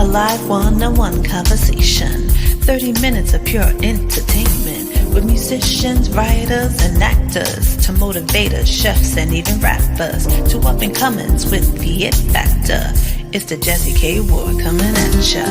live one-on-one conversation. 30 minutes of pure entertainment with musicians, writers, and actors to motivators, chefs, and even rappers to up-and-comers with the it factor. It's the Jazzie K Ward coming at ya.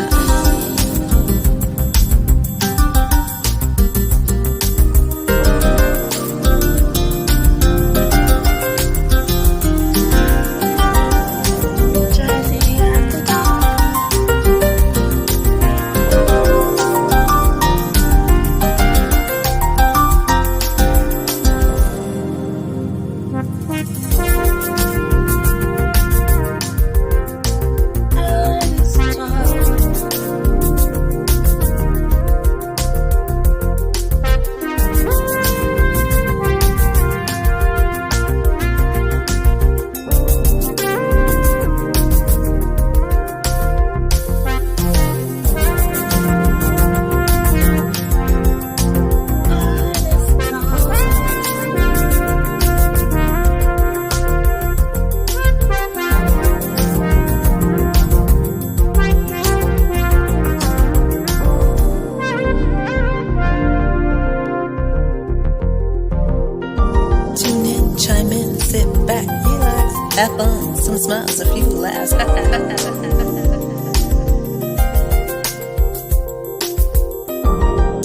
Have fun, some smiles, a few laughs.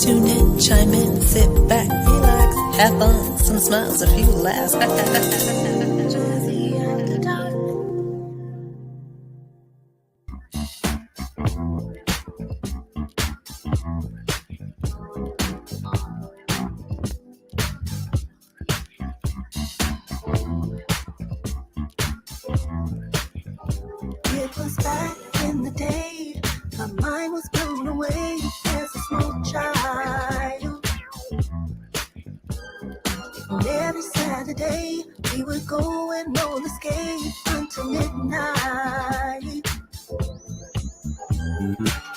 Tune in, chime in, sit back, relax. Have fun, some smiles, a few laughs. Jazzie After Dark. It was back in the day, my mind was blown away as a small child. And every Saturday, we would go and roller skate until midnight.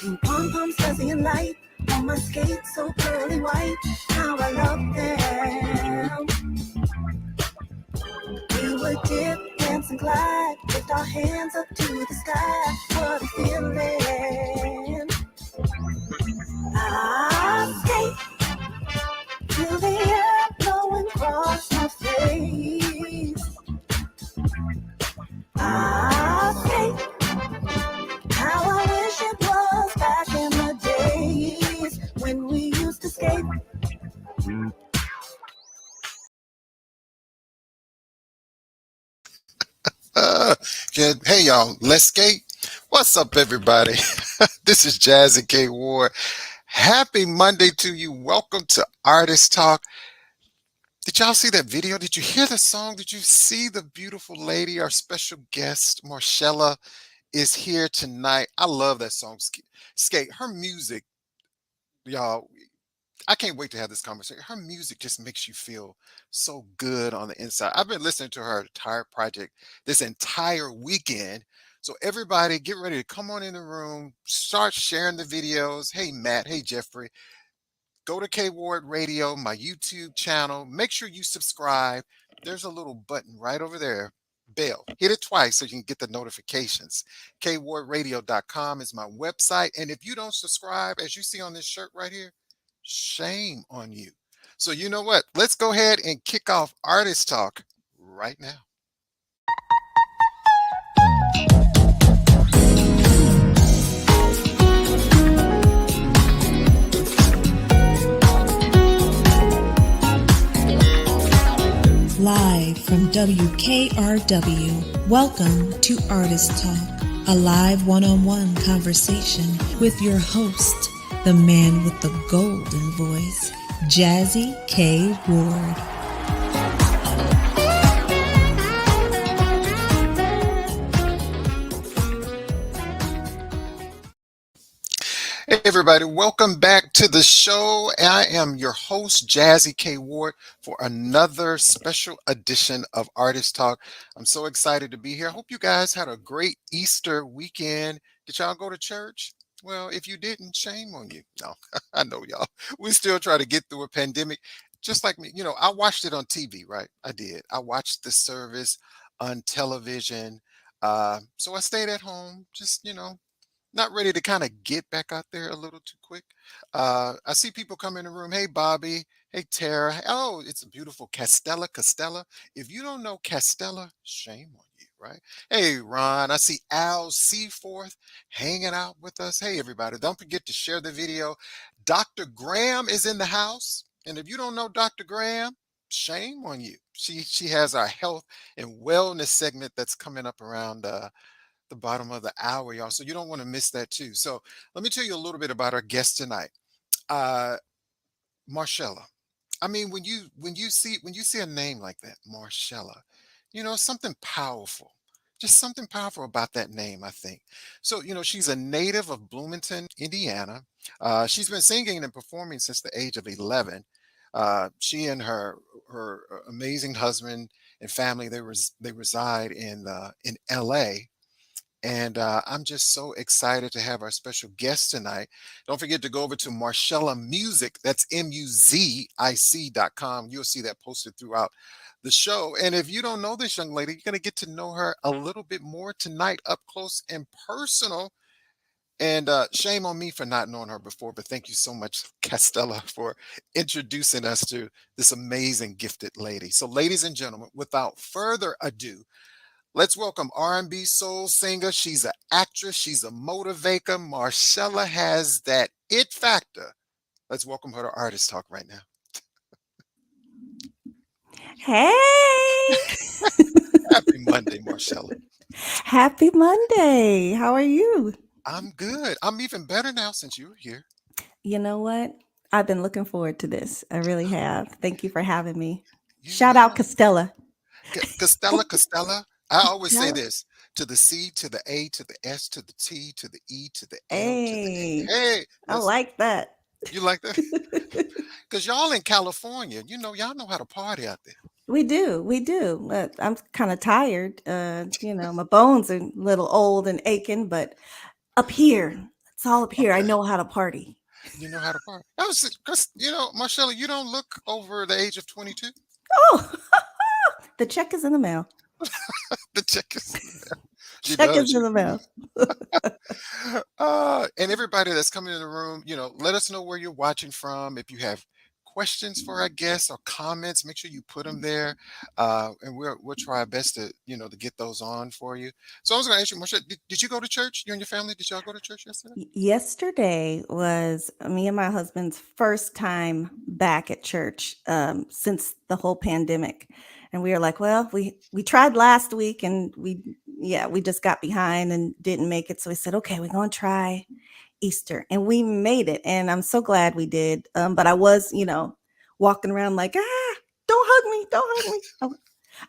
And pom-poms fuzzy and light on my skates so pearly white, how I love them. We would dip, dance, and glide, lift our hands up to the sky. What a feeling! I skate till the air blowing across my face. I skate how I wish it was back in the days when we used to skate. Good. Hey y'all, let's skate. What's up, everybody? This is Jazzie K Ward. Happy Monday to you. Welcome to Artist Talk. Did y'all see that video? Did you hear the song? Did you see the beautiful lady? Our special guest, Marshella, is here tonight. I love that song, Skate. Her music, y'all, I can't wait to have this conversation. Her music just makes you feel so good on the inside. I've been listening to her entire project this entire weekend. So everybody get ready to come on in the room, start sharing the videos. Hey, Matt. Hey, Jeffrey. Go to K Ward Radio, my YouTube channel. Make sure you subscribe. There's a little button right over there. Bell. Hit it twice so you can get the notifications. KWardRadio.com is my website. And if you don't subscribe, as you see on this shirt right here, shame on you. So you know what? Let's go ahead and kick off Artist Talk right now. Live from WKRW, welcome to Artist Talk, a live one-on-one conversation with your host, the man with the golden voice, Jazzie K Ward. Hey everybody, welcome back to the show. I am your host, Jazzie K Ward, for another special edition of Artist Talk. I'm so excited to be here. I hope you guys had a great Easter weekend. Did y'all go to church? Well, if you didn't, shame on you. No, I know y'all. We still try to get through a pandemic. Just like me, I watched it on TV, right? I did. I watched the service on television. So I stayed at home, just, not ready to kind of get back out there a little too quick. I see people come in the room. Hey, Bobby. Hey, Tara. Oh, it's a beautiful Castella. Castella. If you don't know Castella, shame on you, right? Hey, Ron. I see Al Seaforth hanging out with us. Hey, everybody. Don't forget to share the video. Dr. Graham is in the house. And if you don't know Dr. Graham, shame on you. She has our health and wellness segment that's coming up around the bottom of the hour, y'all. So you don't want to miss that too. So let me tell you a little bit about our guest tonight. Uh Marshella. I mean, when you see a name like that, Marshella, something powerful. Just something powerful about that name, I think. So, she's a native of Bloomington, Indiana. She's been singing and performing since the age of 11. She and her amazing husband and family, they reside in LA. And I'm just so excited to have our special guest tonight. Don't forget to go over to Marshella Music. That's MUZIC.com. You'll see that posted throughout the show. And if you don't know this young lady, you're going to get to know her a little bit more tonight, up close and personal. And shame on me for not knowing her before, but thank you so much, Castella, for introducing us to this amazing, gifted lady. So, ladies and gentlemen, without further ado, let's welcome R&B Soul Singer. She's an actress. She's a motivator. Marshella has that it factor. Let's welcome her to Artist Talk right now. Hey, Happy Monday, Marshella. happy Monday. How are you? I'm good. I'm even better now since you were here. You know what? I've been looking forward to this. I really have. Thank you for having me. You Shout out know, Costella. Costella. I always say Costella. this: to the C, to the A, to the S, to the T, to the E, to the L, to the A. Hey, Hey, I listen, like that. you like that? Because y'all in California, y'all know how to party out there. We do. We do. I'm kind of tired. My bones are a little old and aching, but up here, it's all up here. I Okay. know how to party. You know how to party. I was because Marcella, you don't look over the age of 22. Oh, the check is in the mail. The check is in there. She Check is does. in the mail. And everybody that's coming in the room, let us know where you're watching from. If you have questions for our guests or comments, make sure you put them there, and we'll try our best to get those on for you. So I was going to ask you, Marcia, did you go to church? You and your family, did y'all go to church yesterday? Yesterday was me and my husband's first time back at church since the whole pandemic, and we were like, well, we tried last week, and we just got behind and didn't make it. So we said, okay, we're gonna try Easter, and we made it, and I'm so glad we did. But I was, walking around like, don't hug me, don't hug me.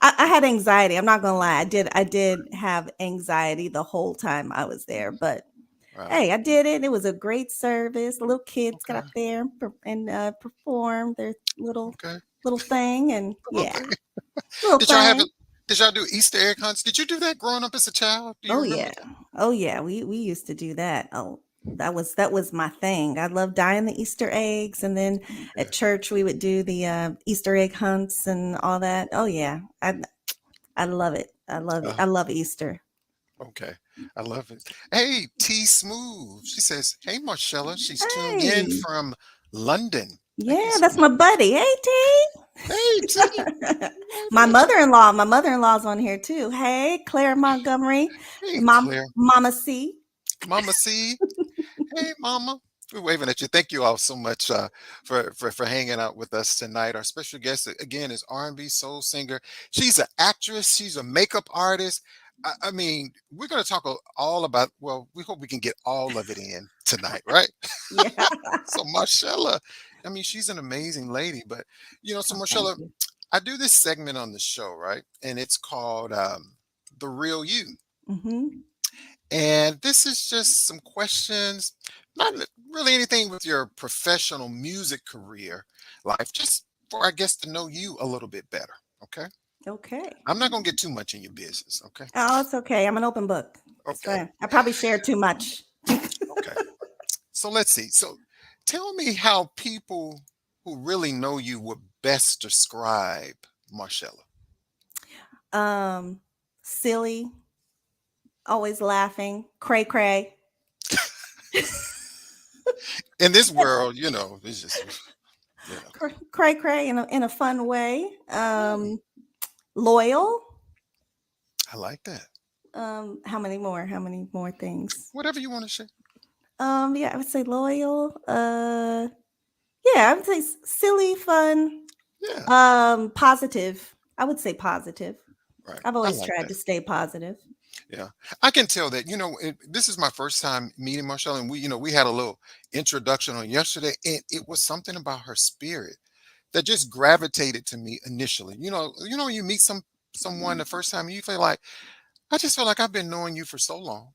I had anxiety. I'm not gonna lie. I did have anxiety the whole time I was there, but Wow. hey, I did it. It was a great service. The little kids got Okay. up there and performed their little Okay. little thing, and Little yeah, thing. little Did y'all have it? thing. Did y'all do Easter egg hunts? Did you do that growing up as a child? Do you Oh remember yeah, oh yeah. We used to do that. Oh, that was my thing. I love dyeing the Easter eggs, and then that? at church we would do the Easter egg hunts and all that. Oh yeah, I love it. I love it. Uh, I love Easter. okay. I love it. Hey, T Smooth. She says, hey, Marcella. She's tuned in Hey, from London. Thank you yeah, so that's much. my buddy. Hey T. Hey, T. My Love it. mother-in-law's on here too. Hey, Claire Montgomery, Hey, Claire. Mama C. Mama C. Hey, Mama. We're waving at you. Thank you all so much for hanging out with us tonight. Our special guest again is R&B Soul Singer. She's an actress. She's a makeup artist. I mean, we're going to talk all about. Well, we hope we can get all of it in tonight, right? Yeah. So, Marshella, I mean, she's an amazing lady. But so Oh, thank Marshella, you. I do this segment on the show, right? And it's called "The Real You." Hmm. And this is just some questions, not really anything with your professional music career life, just for our guests to know you a little bit better. Okay. Okay. I'm not going to get too much in your business. Okay. Oh, it's okay. I'm an open book. It's Okay. fine. I probably shared too much. Okay. So let's see. So tell me how people who really know you would best describe Marshella. Um, Silly, always laughing, cray cray. In this world, it's just, you know. Cray cray in a fun way. Hey, Loyal. I like that. How many more? How many more things? Whatever you want to share. Yeah, I would say loyal. Yeah, I would say silly, fun, Yeah, positive. I would say positive. right. I've I always like tried that. to stay positive. Yeah, I can tell that. This is my first time meeting Marshall, and we had a little introduction on yesterday, and it was something about her spirit that just gravitated to me initially. When you meet someone the first time, you feel like I just feel like I've been knowing you for so long.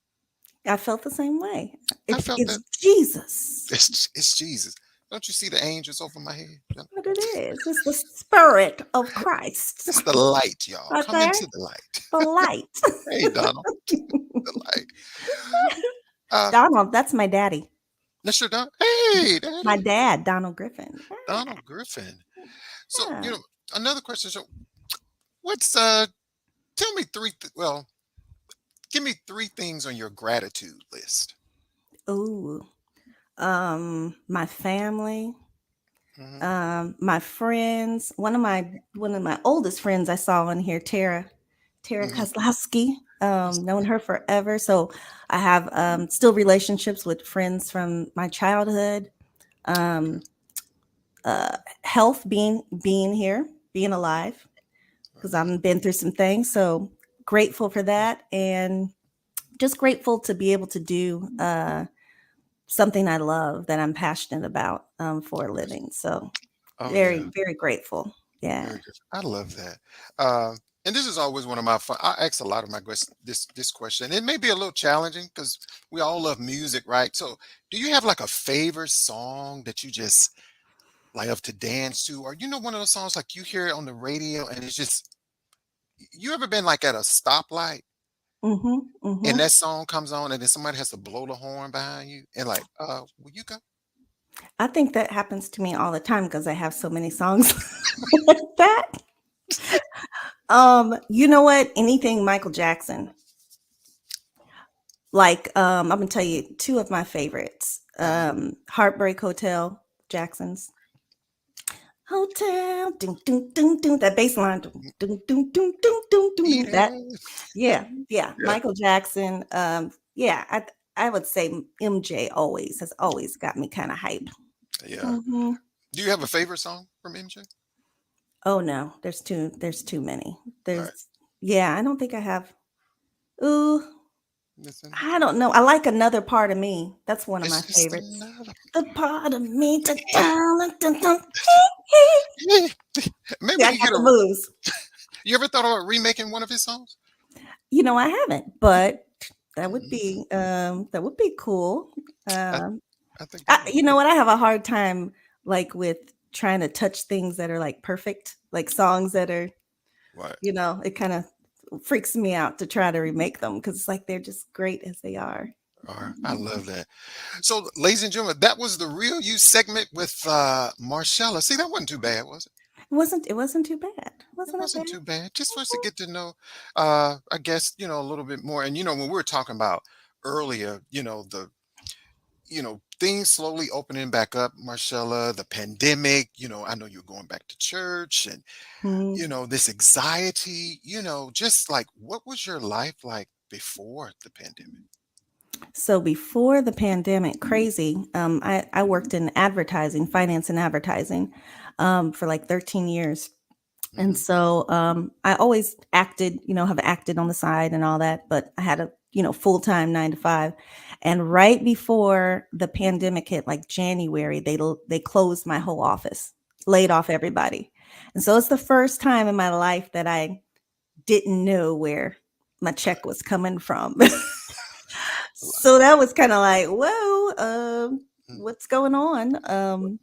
I felt the same way. I It's felt it's that Jesus. it's Jesus. Don't you see the angels over my head? What it is. It's the spirit of Christ It's the light, y'all. right Come there. into the light. The light. Hey, Donald, the light. Uh, Donald, that's my daddy. Mr. Don. Hey, My Daddy. dad, Donald Griffin. Donald Griffin. So, Yeah. another question. So, what's tell me well, give me three things on your gratitude list. Ooh. My family, Hmm. my friends. One of my oldest friends I saw on here, Tara Hmm. Kozlowski. Known her forever. So I have still relationships with friends from my childhood. Um, Health, being here, being alive, because I've been through some things. So grateful for that, and just grateful to be able to do something I love that I'm passionate about for a living. So Oh very, yeah, very grateful. Yeah. very good. I love that. Uh, and this is always one of my fun. I ask a lot of my guests this question. It may be a little challenging because we all love music, right? So, do you have like a favorite song that you just love to dance to, or one of those songs like you hear it on the radio and it's just you ever been like at a stoplight Mm-hmm. and Mm-hmm. that song comes on and then somebody has to blow the horn behind you and like, will you go? I think that happens to me all the time because I have so many songs like that. You know what? Anything Michael Jackson. Like, I'm gonna tell you two of my favorites. Uh-huh. Heartbreak Hotel, Jackson's Hotel. Ding, ding, ding, ding, that bass line. Ding, ding, ding, ding, ding, ding, ding, that. Yeah, Yeah, yeah. yeah, Michael Jackson. Yeah, I would say MJ has always got me kind of hyped. yeah. Hmm. Do you have a favorite song from MJ? Oh no, there's too many. All right, There's Yeah, I don't think I have. Ooh, listen. I don't know. I like Another Part of Me. That's one of my It's just favorites. another. The part of me. Da, da, da, da, Maybe Yeah, we I can got get the a. moves. You ever thought about remaking one of his songs? I haven't, but Mhm. that would be cool. I Um, I think that would You be know good. what? I have a hard time like with trying to touch things that are like perfect, like songs that are, Right. it kind of freaks me out to try to remake them because it's like they're just great as they are. All right. I love that. So, ladies and gentlemen, that was the Real You segment with Marshella. See, that wasn't too bad, was it? It wasn't too bad. It Wasn't that wasn't bad? too bad. Just for us to get to know, I guess, a little bit more. And, when we were talking about earlier, things slowly opening back up, Marshella, the pandemic, I know you're going back to church and, Mhm. this anxiety, just like what was your life like before the pandemic? So before the pandemic, crazy. I worked in advertising, finance and advertising, for like 13 years. And Hmm. so I always acted, have acted on the side and all that, but I had a, full time 9 to 5. And right before the pandemic hit, like January, they closed my whole office, laid off everybody. And so it's the first time in my life that I didn't know where my check was coming from. So that was kind of like, whoa, Mhm. what's going on?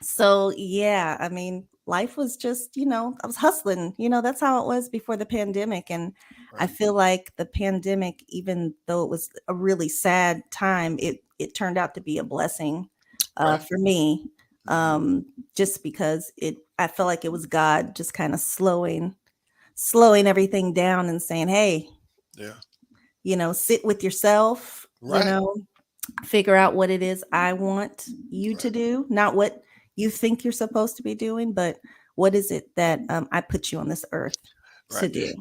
So yeah, I mean, life was just, I was hustling. That's how it was before the pandemic. And I Right. feel like the pandemic, even though it was a really sad time, it turned out to be a blessing Right. for me. Hmm. Just because I felt like it was God just kind of slowing everything down and saying, hey, Yeah. sit with yourself, Right. figure out what it is I want you to do, not what you think you're supposed to be doing, but what is it that I put you on this earth to Right. do?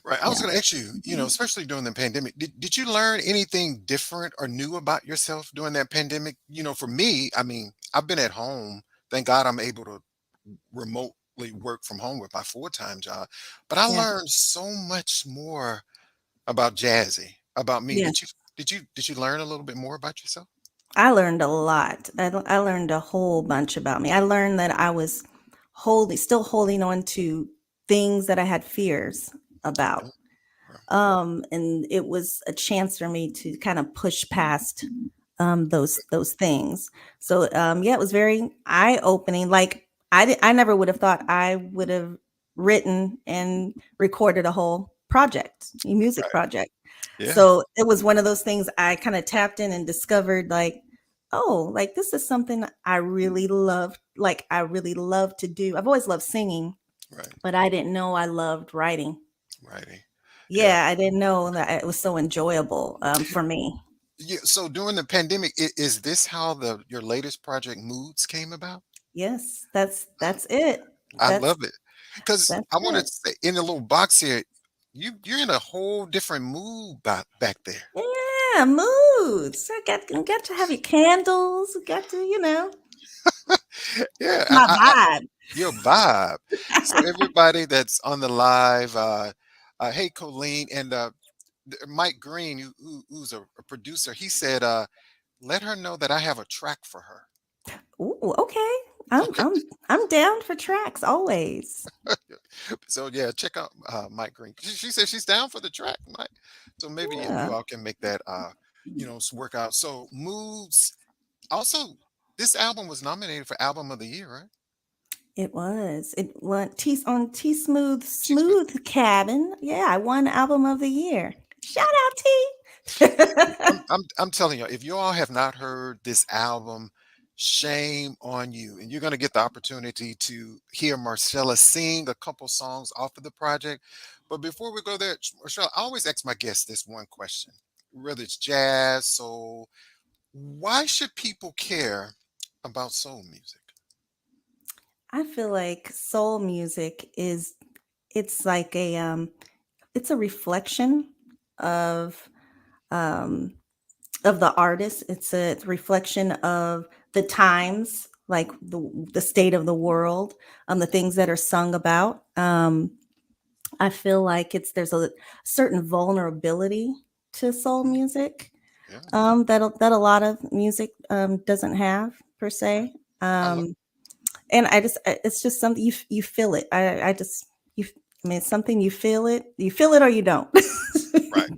Right. I was Yeah. going to ask you, especially during the pandemic, did you learn anything different or new about yourself during that pandemic? For me, I mean, I've been at home. Thank God I'm able to remotely work from home with my full-time job. But I Yeah. learned so much more about Jazzy, about me. Yeah. Did you learn a little bit more about yourself? I learned a lot. I learned a whole bunch about me. I learned that I was still holding on to things that I had fears about. Oh, right. And it was a chance for me to kind of push past those things. So yeah, it was very eye opening. Like I never would have thought I would have written and recorded a whole project, a music Right. project. Yeah. So it was one of those things I kind of tapped in and discovered like, oh, like this is something I really love. Like I really love to do. I've always loved singing, Right. but I didn't know I loved writing. Righty. Yeah. Yeah, I didn't know that it was so enjoyable for me. Yeah. So during the pandemic, is this how your latest project Moods came about? Yes, that's it. I That's love it because that's I want to it. say in the little box here, you're in a whole different mood back there. Yeah, moods. I got to have your candles. Got to, Yeah, my vibe. your vibe. So everybody that's on the live, hey Colleen and Mike Green, who's a producer, he said, let her know that I have a track for her. Ooh, okay. I'm Okay. I'm I'm down for tracks always. So yeah, check out Mike Green. She said she's down for the track, Mike. So maybe you Yeah, all can make that work out. So Moods also, this album was nominated for album of the year, right? it was. It won T She's with Smooth Cabin. Yeah, I won album of the year. Shout out T. I'm telling you, if you all have not heard this album, shame on you. And you're gonna get the opportunity to hear Marcella sing a couple songs off of the project. But before we go there, Marcella, I always ask my guests this one question, whether it's jazz, soul, why should people care about soul music? I feel like soul music it's like it's a reflection of um the artist. It's a reflection of the times, like the state of the world, the things that are sung about. I feel like there's a certain vulnerability to soul Mhm. music Yeah, that a lot of music doesn't have per right. se. I love Um, and it's just something you feel it. I just you I mean it's something you feel it or you don't. right.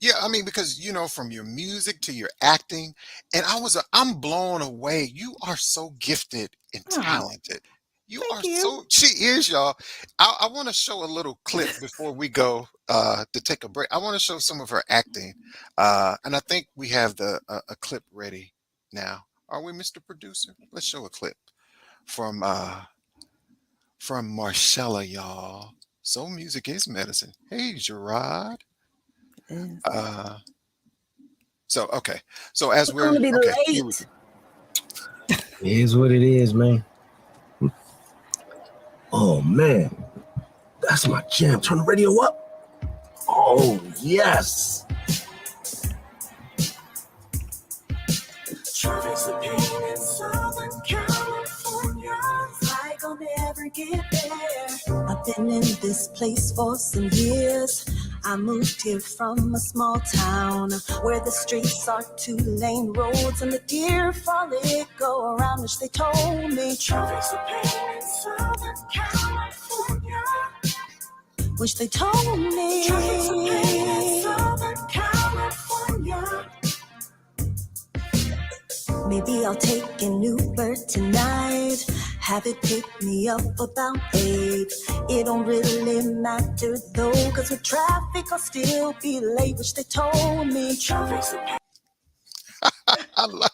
Yeah, I mean, because from your music to your acting, and I'm blown away. You are so gifted and Oh, talented. You are thank you. so she is, y'all. I want to show a little clip before we go to take a break. I want to show some of her acting. And I think we have a clip ready now. Are we, Mr. Producer? Let's show a clip from Marshella, y'all. Soul music is medicine. Hey, Gerard. It is. Uh So okay. So as We're gonna be okay, here we go. late. It is what it is, man. Oh man, that's my jam. Turn the radio up. Oh yes. Traffic's a pain in Southern California. Like I'll never get there. I've been in this place for some years. I moved here from a small town where the streets are 2-lane roads and the deer folly go around, which they told me. Traffic's a pain in Southern California. Which they told me. Traffic's a pain in Southern California. Maybe I'll take an Uber tonight. Have it pick me up about 8. It don't really matter though, cause with traffic I'll still be late, which they told me. Traffic's a I love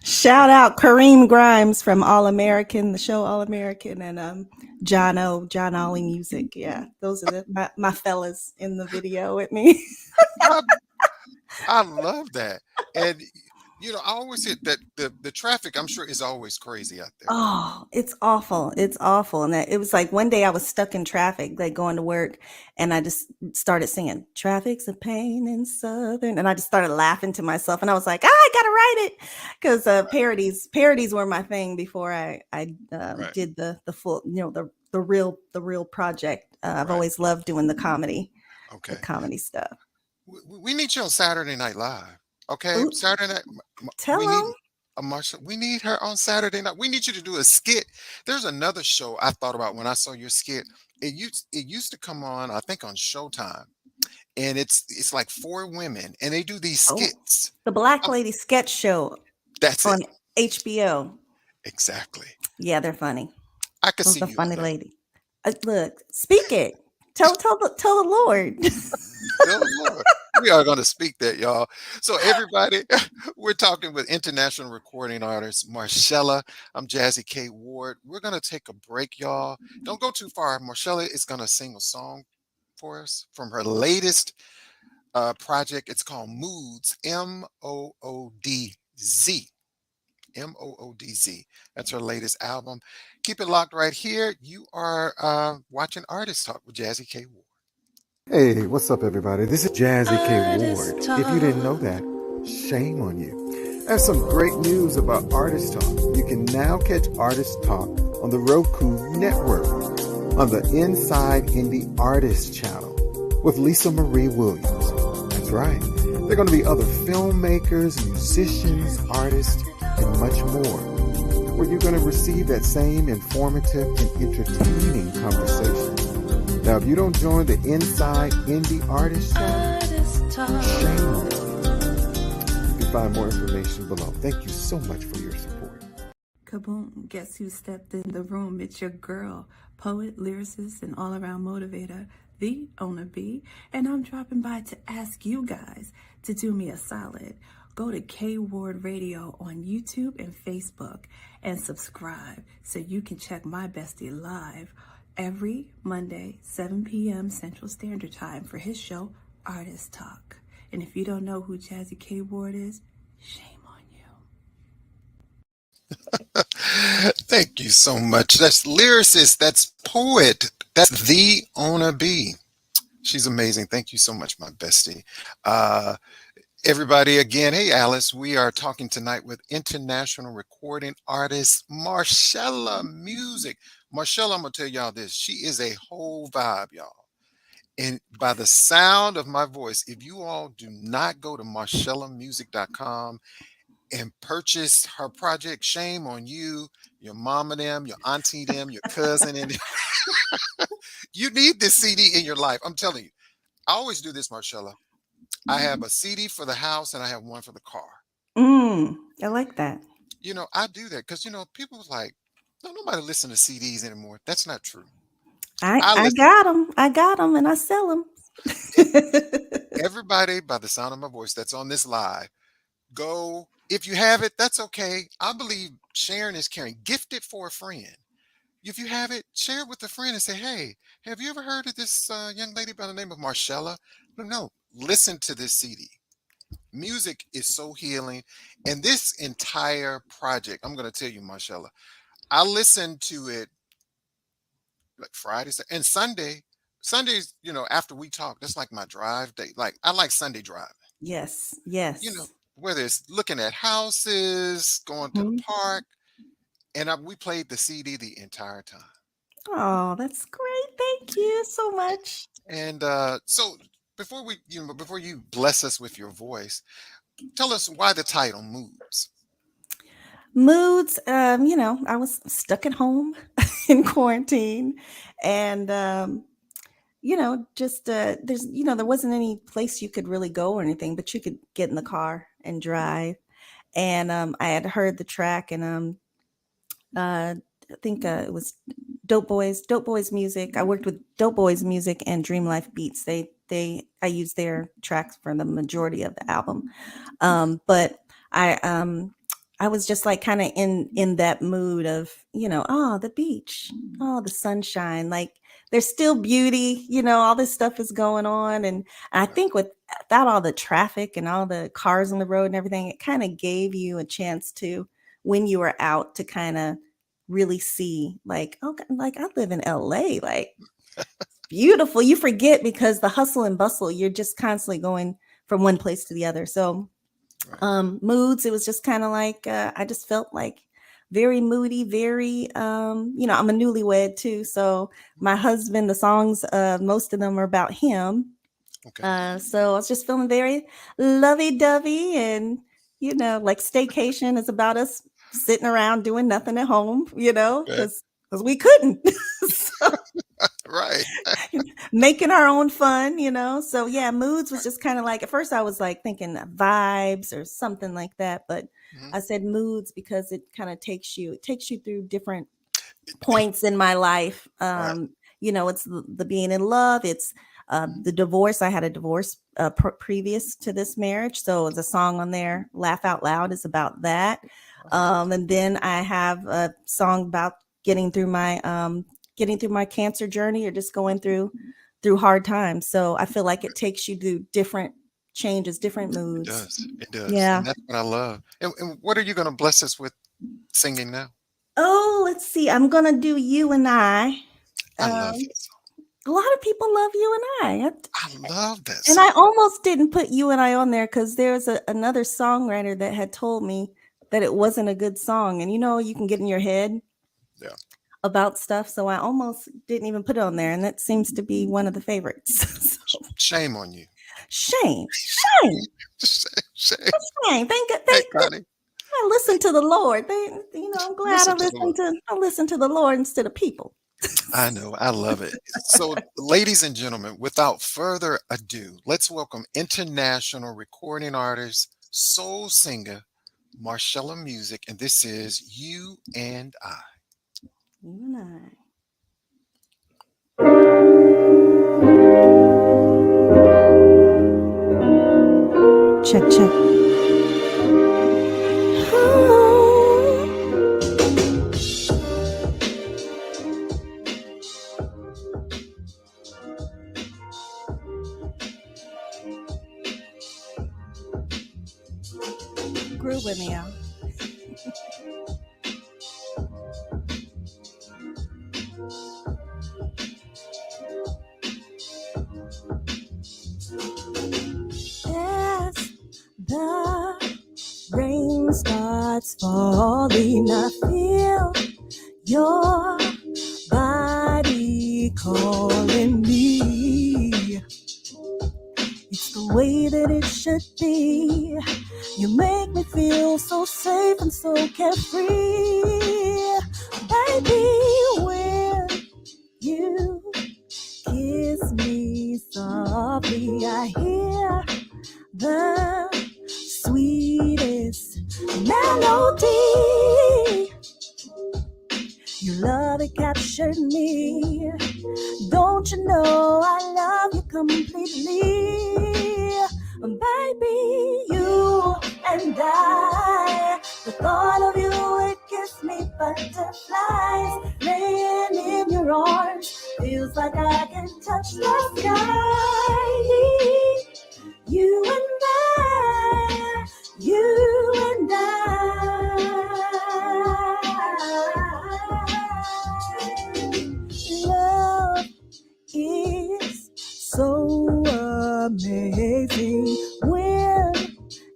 Shout out Kareem Grimes from All American, the show All American, and John Ollie Music. Yeah, those are my fellas in the video with me. I, I love that. And I always said that the traffic, I'm sure, is always crazy out there. Oh, it's awful. It's awful. And it was like one day I was stuck in traffic, like going to work, and I just started singing, Traffic's a Pain in Southern. And I just started laughing to myself. And I was like, I gotta write it. Because parodies were my thing before I Right. did the full, the real project. I've Right. always loved doing the Okay. comedy stuff. We need you on Saturday Night Live. Okay, Ooh, Saturday night. tell We need them. a Marsha. We need her on Saturday night. We need you to do a skit. There's another show I thought about when I saw your skit. It used to come on, I think, on Showtime, and it's like four women, and they do these Oh, skits. the Black Um, Lady Sketch Show that's it. on HBO. Exactly. Yeah, they're funny. I could Those see a you on funny that. lady. Look, speak it. Tell the Lord. Tell the Lord. We are going to speak that, y'all. So, everybody, we're talking with international recording artist Marshella. I'm Jazzie K Ward. We're going to take a break, y'all. Don't go too far. Marshella is going to sing a song for us from her latest project. It's called Moods, Moodz. Moodz. That's her latest album. Keep it locked right here. You are watching Artist Talk with Jazzie K Ward. Hey, what's up, everybody? This is Jazzie K Artist Ward. If you didn't know that, shame on you. I have some great news about Artist Talk. You can now catch Artist Talk on the Roku network on the Inside Indie Artist channel with Lisa Marie Williams. That's right. There are going to be other filmmakers, musicians, artists, and much more, where you're going to receive that same informative and entertaining conversation. Now, if you don't join the Inside Indie Artist channel, shame on you. You can find more information below. Thank you so much for your support. Kaboom, guess who stepped in the room? It's your girl, poet, lyricist, and all-around motivator, the Owner B. And I'm dropping by to ask you guys to do me a solid. Go to K Ward Radio on YouTube and Facebook and subscribe so you can check my bestie live every Monday, 7 p.m. Central Standard Time for his show, Artist Talk. And if you don't know who Jazzie K Ward is, shame on you. Thank you so much. That's lyricist, that's poet, that's the Owner B. She's amazing. Thank you so much, my bestie. Everybody, again, hey Alice, we are talking tonight with international recording artist Marshella Music. Marshella, I'm gonna tell y'all this. She is a whole vibe, y'all. And by the sound of my voice, if you all do not go to marshellamusic.com and purchase her project, shame on you, your mama them, your auntie them, your cousin, and you need this CD in your life. I'm telling you. I always do this, Marshella. I have a CD for the house and I have one for the car. I like that. I do that because people's like, no, nobody listen to CDs anymore. That's not true. I Listen. got them, and I sell them. Everybody, by the sound of my voice, that's on this live, go. If you have it, that's okay. I believe sharing is caring. Gift it for a friend. If you have it, share it with a friend and say, hey, have you ever heard of this young lady by the name of Marshella? No, listen to this CD. Music is so healing. And this entire project, I'm going to tell you, Marshella, I listened to it like Fridays and Sunday. Sundays, after we talk, that's like my drive day. Like I like Sunday driving. Yes. Whether it's looking at houses, going to the Mhm. park, and we played the CD the entire time. Oh, that's great. Thank you so much. And so before you bless us with your voice, tell us why the title Moods. Moods, I was stuck at home in quarantine, and just there wasn't any place you could really go or anything, but you could get in the car and drive. And I had heard the track, and I think it was Dope Boys Music. I worked with Dope Boys Music and Dream Life Beats. I used their tracks for the majority of the album. But I was just like kind of in that mood of, oh, the beach, oh, the sunshine. Like there's still beauty, all this stuff is going on. And I think without all the traffic and all the cars on the road and everything, it kind of gave you a chance to, when you were out, to kind of really see like, okay, like I live in LA, like beautiful. You forget because the hustle and bustle, you're just constantly going from one place to the other. So moods, it was just kind of like I just felt like very moody, very I'm a newlywed too, so my husband, the songs, most of them are about him. Okay. So I was just feeling very lovey-dovey, and like staycation is about us sitting around doing nothing at home, Okay. because we couldn't. So Right. making our own fun, So yeah, moods was just kind of like, at first I was like thinking vibes or something like that, but Mhm. I said moods because it kind of takes you through different points in my life. Right. It's the being in love, it's the divorce. I had a divorce previous to this marriage, so the song on there, Laugh Out Loud, is about that. And then I have a song about getting through my cancer journey, or just going through hard times. So I feel like it takes you through different changes, different It moods. does. It does. Yeah. And that's what I love. And what are you going to bless us with singing now? Oh, let's see. I'm gonna do You and I. I love Um, that song. a lot of people love You and I. I love that And I song. almost didn't put You and I on there because there's another songwriter that had told me that it wasn't a good song. And you can get in your head Yeah. about stuff. So I almost didn't even put it on there. And that seems to be one of the favorites. So, Shame on you. shame. Shame. Thank Hey, Connie. I listen to the Lord. I'm glad Listen to the Lord. I listen to the Lord instead of people. I know. I love it. So, ladies and gentlemen, without further ado, let's welcome international recording artist, soul singer, MARSHELLA MUZIC, and this is You and I. You and I. Check. Groove with me, y'all. As the rain starts falling, I feel your body calling me. It's the way that it should be. You make me feel so safe and so carefree. Baby, when you kiss me softly, I hear the sweetest melody. Your love, it captured me. Don't you know I love you completely? Baby, you and I, the thought of you, it gives me butterflies. Laying in your arms feels like I can touch the sky. You and I, you and I. Love is so amazing when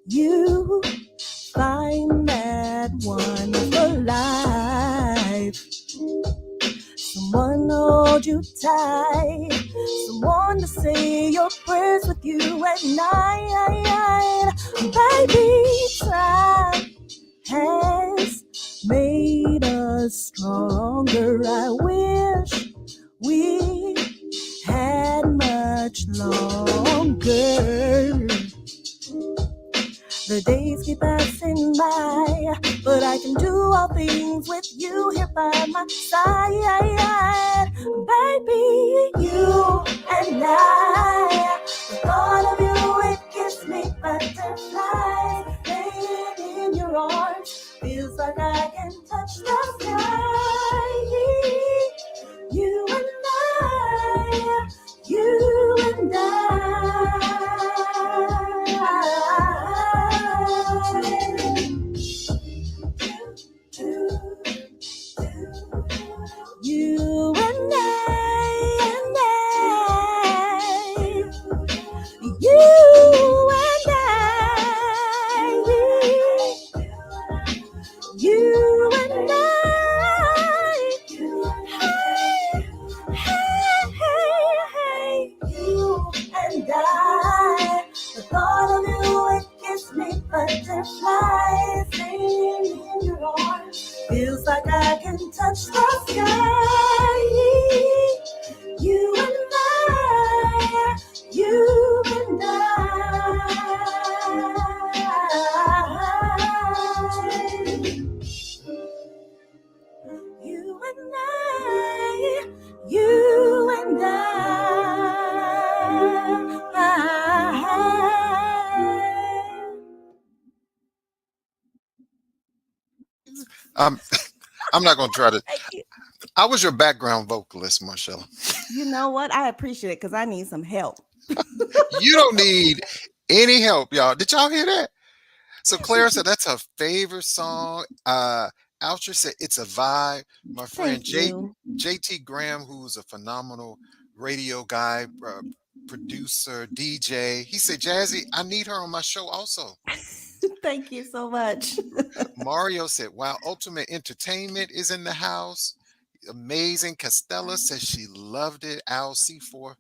you find that one for life. Someone to hold you tight, someone to say your prayers with you at night. Baby, time has made us stronger. I wish we had much longer. The days keep passing by, but I can do all things with you here by my side. Baby, you and I, the thought of you, it gives me butterflies. Laying in your arms like I can touch the sky. You and I, you and you and I, you and I, you and I, hey, you and I. The thought of you, it gives me butterflies singing in your arms. Feels like I can touch the sky. You and I, you and I. You and I, you and I'm I'm not gonna try to. Thank you. I was your background vocalist, Marshella. You know what? I appreciate it because I need some help. You don't need any help, y'all. Did y'all hear that? So Clara said that's her favorite song. Altra said it's a vibe. My friend Thank you. JT Graham, who's a phenomenal radio guy, producer, DJ. He said, Jazzie, I need her on my show also. Thank you so much. Mario said, wow, Ultimate Entertainment is in the house. Amazing. Castella says she loved it. Al C4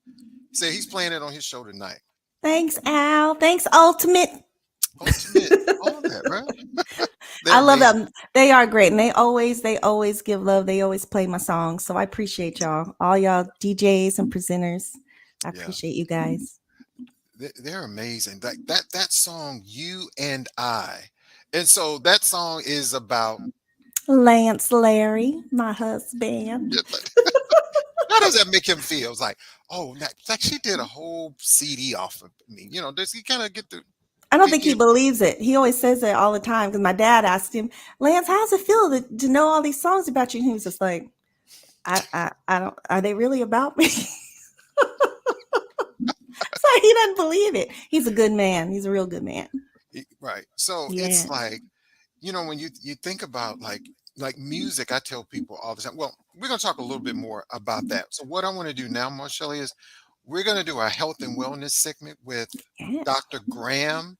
said he's playing it on his show tonight. Thanks, Al. Thanks, Ultimate. All that, right? I love them. They are great, and they always give love. They always play my songs, so I appreciate y'all, all y'all DJs and presenters. I appreciate you guys. They're amazing. That song, You and I, and so that song is about Lance Larry, my husband. How does that make him feel? It's like, oh, like she did a whole CD off of me. You know, does he kind of get the? I don't think he believes it. He always says it all the time because my dad asked him, Lance, how's it feel to know all these songs about you? And he was just like, I don't, are they really about me? So he doesn't believe it. He's a good man. He's a real good man. Right. So it's like, you know, when you think about like music, I tell people all the time, well, we're going to talk a little bit more about that. So what I want to do now, Marshella, is we're going to do our health and wellness segment with Dr. Graham.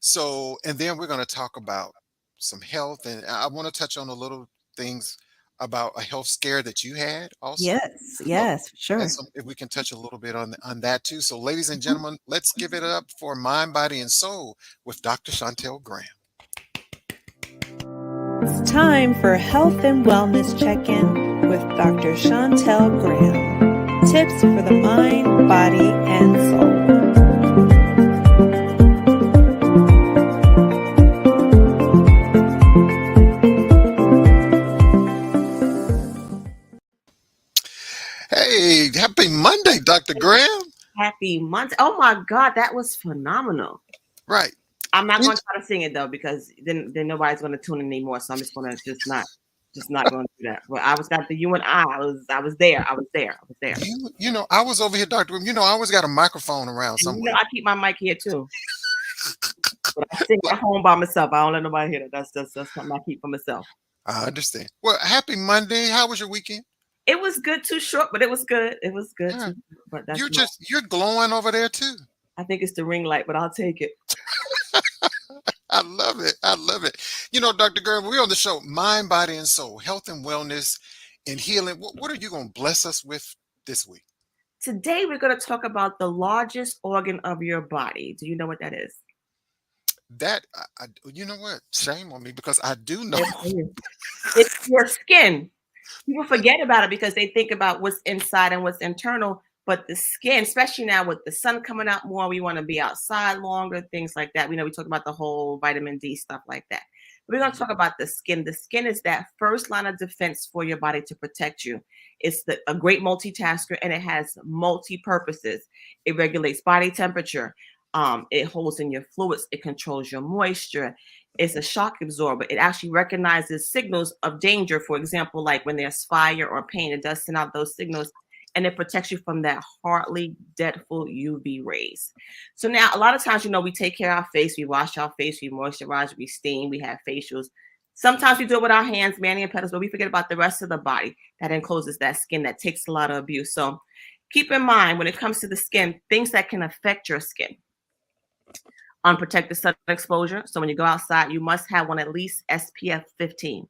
So, and then we're going to talk about some health. And I want to touch on a little things about a health scare that you had also. Yes, sure. And so if we can touch a little bit on that too. So ladies and gentlemen, let's give it up for Mind, Body, and Soul with Dr. Chantel Graham. It's time for Health and Wellness Check-In with Dr. Chantel Graham. Tips for the mind, body, and soul. Hey, happy Monday, Dr. Graham. Happy Monday. Oh my God, that was phenomenal. Right. I'm not going to try to sing it though, because then nobody's going to tune in anymore. So I'm just going to just not going to do that. But I was got the you and I was there. You know, I was over here, Dr. Graham. You know, I always got a microphone around somewhere. You know, I keep my mic here too. But I sing at home by myself. I don't let nobody hear that. That's something I keep for myself. I understand. Well, happy Monday. How was your weekend? It was good, too short, but it was good. It was good. Yeah. Too, but that's You're glowing over there too. I think it's the ring light, but I'll take it. I love it. I love it. You know, Dr. Graham, we're on the show, Mind, Body, and Soul, Health and Wellness and Healing. What are you going to bless us with this week? Today, we're going to talk about the largest organ of your body. Do you know what that is? That, you know what? Shame on me because I do know. It's your skin. People forget about it because they think about what's inside and what's internal. But the skin, especially now with the sun coming out more, we want to be outside longer, things like that. We talk about the whole vitamin D stuff like that. But we're going to talk about the skin. The skin is that first line of defense for your body to protect you. It's a great multitasker, and it has multi-purposes. It regulates body temperature. It holds in your fluids. It controls your moisture. It's a shock absorber. It actually recognizes signals of danger. For example, like when there's fire or pain, it does send out those signals, and it protects you from that hardly deathful UV rays. So now a lot of times, we take care of our face, we wash our face, we moisturize, we steam, we have facials. Sometimes we do it with our hands, mani and pedals, but we forget about the rest of the body that encloses that skin that takes a lot of abuse. So keep in mind, when it comes to the skin, things that can affect your skin. Unprotected sun exposure. So when you go outside, you must have one at least SPF 15.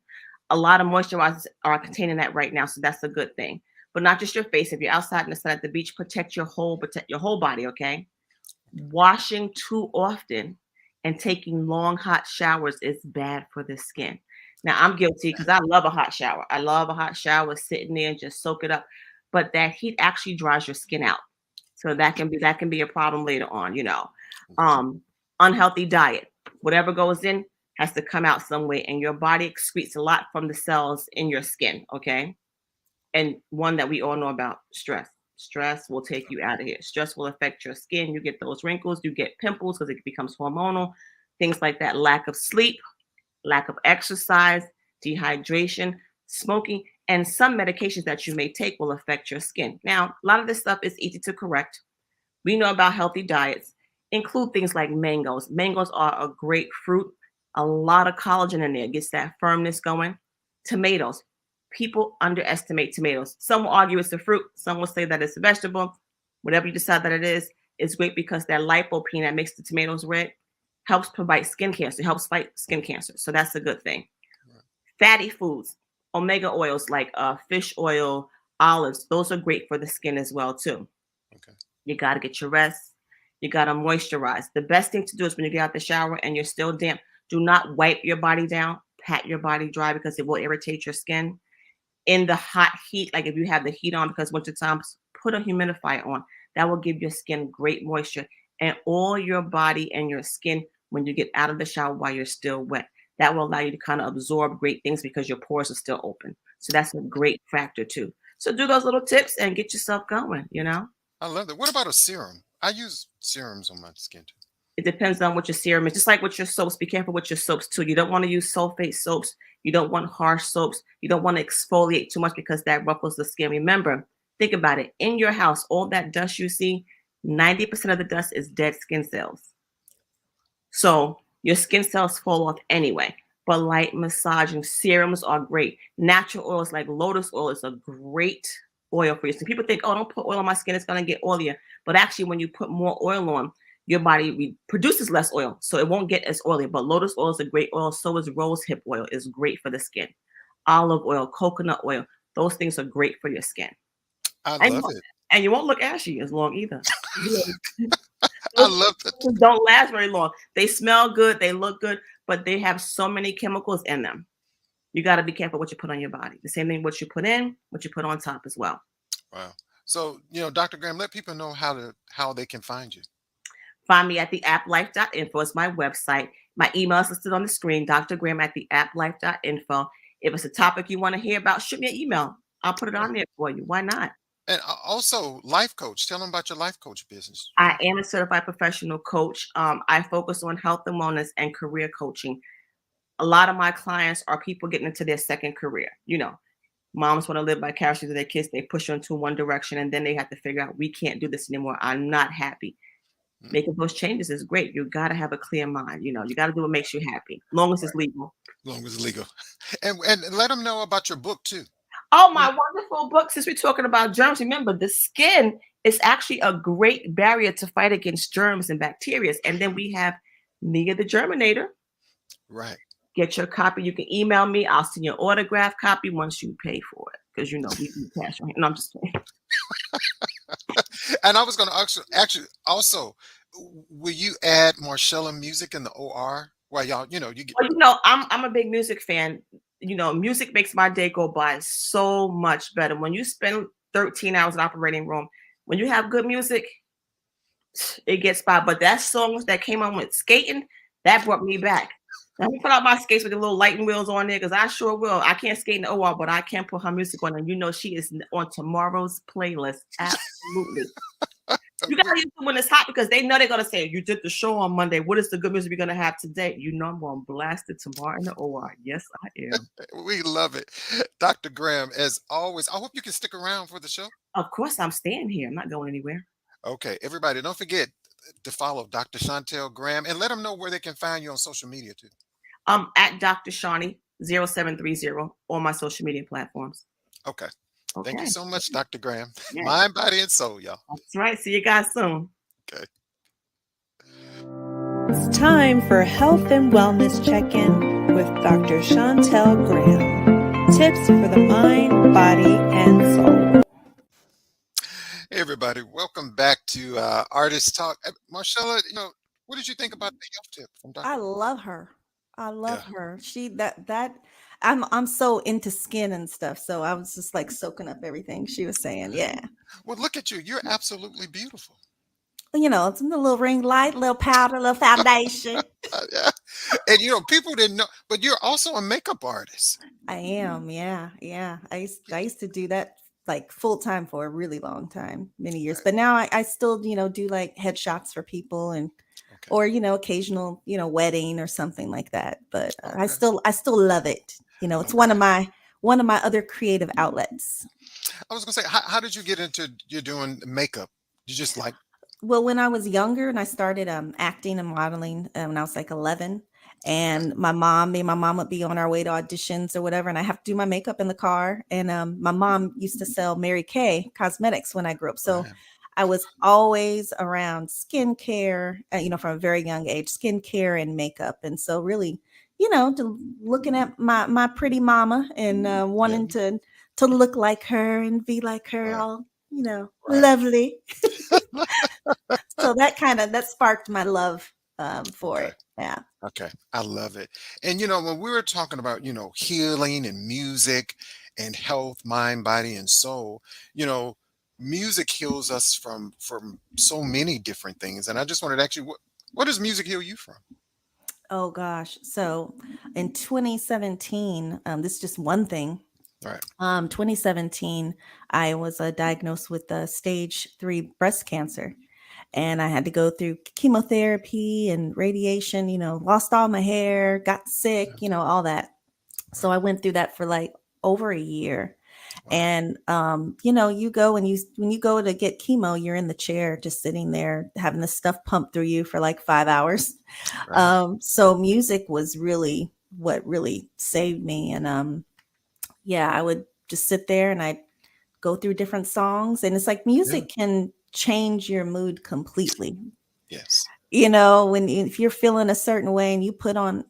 A lot of moisturizers are containing that right now, so that's a good thing. But not just your face. If you're outside in the sun at the beach, protect your whole body, okay? Washing too often and taking long hot showers is bad for the skin. Now, I'm guilty because I love a hot shower. I love a hot shower, sitting there and just soak it up. But that heat actually dries your skin out. So that can be a problem later on, Unhealthy diet. Whatever goes in has to come out some way, and your body excretes a lot from the cells in your skin, okay? And one that we all know about, stress. Stress will take you out of here. Stress will affect your skin. You get those wrinkles, you get pimples because it becomes hormonal, things like that. Lack of sleep, lack of exercise, dehydration, smoking, and some medications that you may take will affect your skin. Now, a lot of this stuff is easy to correct. We know about healthy diets. Include things like mangoes. Mangoes are a great fruit. A lot of collagen in there, gets that firmness going. Tomatoes. People underestimate tomatoes. Some will argue it's a fruit. Some will say that it's a vegetable. Whatever you decide that it is, it's great because that lycopene that makes the tomatoes red helps provide skin cancer. It helps fight skin cancer. So that's a good thing. Right. Fatty foods, omega oils like fish oil, olives. Those are great for the skin as well too. Okay. You got to get your rest. You got to moisturize. The best thing to do is when you get out the shower and you're still damp, do not wipe your body down. Pat your body dry because it will irritate your skin. In the hot heat, like if you have the heat on because winter times, put a humidifier on. That will give your skin great moisture and all your body and your skin when you get out of the shower while you're still wet. That will allow you to kind of absorb great things because your pores are still open. So that's a great factor too. So do those little tips and get yourself going, I love that. What about a serum? I use serums on my skin too. It depends on what your serum is. Just like with your soaps, be careful with your soaps too. You don't want to use sulfate soaps. You don't want harsh soaps. You don't want to exfoliate too much because that ruffles the skin. Remember, think about it. In your house, all that dust you see, 90% of the dust is dead skin cells. So your skin cells fall off anyway. But light massaging serums are great. Natural oils like lotus oil is a great oil for you. So people think, oh, don't put oil on my skin. It's going to get oilier. But actually, when you put more oil on, your body produces less oil, so it won't get as oily. But lotus oil is a great oil. So is rosehip oil. Is great for the skin. Olive oil, coconut oil. Those things are great for your skin. I love it. And you won't look ashy as long either. I love it. Don't last very long. They smell good. They look good, but they have so many chemicals in them. You got to be careful what you put on your body. The same thing what you put in, what you put on top as well. Wow. So, Dr. Graham, let people know how they can find you. Find me at theapplife.info. It's my website. My email is listed on the screen, drgraham@theapplife.info. If it's a topic you want to hear about, shoot me an email. I'll put it on there for you. Why not? And also, life coach. Tell them about your life coach business. I am a certified professional coach. I focus on health and wellness and career coaching. A lot of my clients are people getting into their second career. Moms want to live vicariously to their kids. They push you into one direction, and then they have to figure out, we can't do this anymore. I'm not happy. Making those changes is great. You got to have a clear mind. You got to do what makes you happy, long as it's legal. Long as it's legal. And let them know about your book too. Oh, my wonderful book. Since we're talking about germs, remember the skin is actually a great barrier to fight against germs and bacteria. And then we have Nia the Germinator. Right. Get your copy. You can email me. I'll send you an autograph copy once you pay for it. Because we do cash on hand. No, I'm just kidding. And I was going to actually also, will you add Marshella Music in the OR? Well, y'all, you get. Well, I'm a big music fan. Music makes my day go by so much better. When you spend 13 hours in the operating room, when you have good music, it gets by. But that song that came on with skating, that brought me back. Let me put out my skates with the little lighting wheels on there because I sure will. I can't skate in the OR, but I can put her music on, and she is on tomorrow's playlist. Absolutely. You gotta use it when it's hot because they know they're gonna say, "You did the show on Monday. What is the good music we're gonna have today?" You know I'm gonna blast it tomorrow in the OR. Yes, I am. We love it. Dr. Graham, as always, I hope you can stick around for the show. Of course, I'm staying here. I'm not going anywhere. Okay, everybody, don't forget to follow Dr. Chantel Graham and let them know where they can find you on social media too. At Dr. Shawnee 0730 on my social media platforms. Okay. Thank you Okay. so much, Dr. Graham. Yeah. Mind, body, and soul, y'all. That's right. See you guys soon. Okay. It's time for Health and Wellness Check-In with Dr. Chantel Graham. Tips for the mind, body, and soul. Hey, everybody, welcome back to Artist Talk. Marshella, what did you think about the health tip from Dr. I love her. I love Yeah. her. She that I'm so into skin and stuff. So I was just like soaking up everything she was saying. Yeah. Well, look at you. You're absolutely beautiful. It's a little ring light, little powder, little foundation. Yeah. And people didn't know, but you're also a makeup artist. I am. Yeah. Yeah. I used to do that like full time for a really long time, many years. Right. But now I still, do like headshots for people and Okay. or occasional, wedding or something like that. But I Okay. still love it. It's one of my other creative outlets. I was gonna say, how did you get into you doing makeup? You just like, Well, when I was younger and I started acting and modeling when I was like 11, and me and my mom would be on our way to auditions or whatever, and I have to do my makeup in the car. And my mom used to sell Mary Kay cosmetics when I grew up, so right, I was always around skincare, from a very young age, skincare and makeup. And so really, looking at my pretty mama and yeah, wanting to look like her and be like her, right, all right. lovely. So that sparked my love for Okay. it. Yeah. Okay. I love it. And when we were talking about, healing and music and health, mind, body, and soul, you know, music heals us from so many different things. And I just wanted to ask you, what does music heal you from? Oh gosh. So in 2017, this is just one thing. Right. 2017, I was diagnosed with stage 3 breast cancer. And I had to go through chemotherapy and radiation, lost all my hair, got sick, Yeah. all that. So Right. I went through that for like over a year. Wow. And you go and when you go to get chemo, you're in the chair just sitting there having the stuff pumped through you for like 5 hours. Right. So music was really what really saved me. And yeah, I would just sit there and I'd go through different songs, and it's like Yeah. music can change your mood completely. Yes. If you're feeling a certain way and you put on,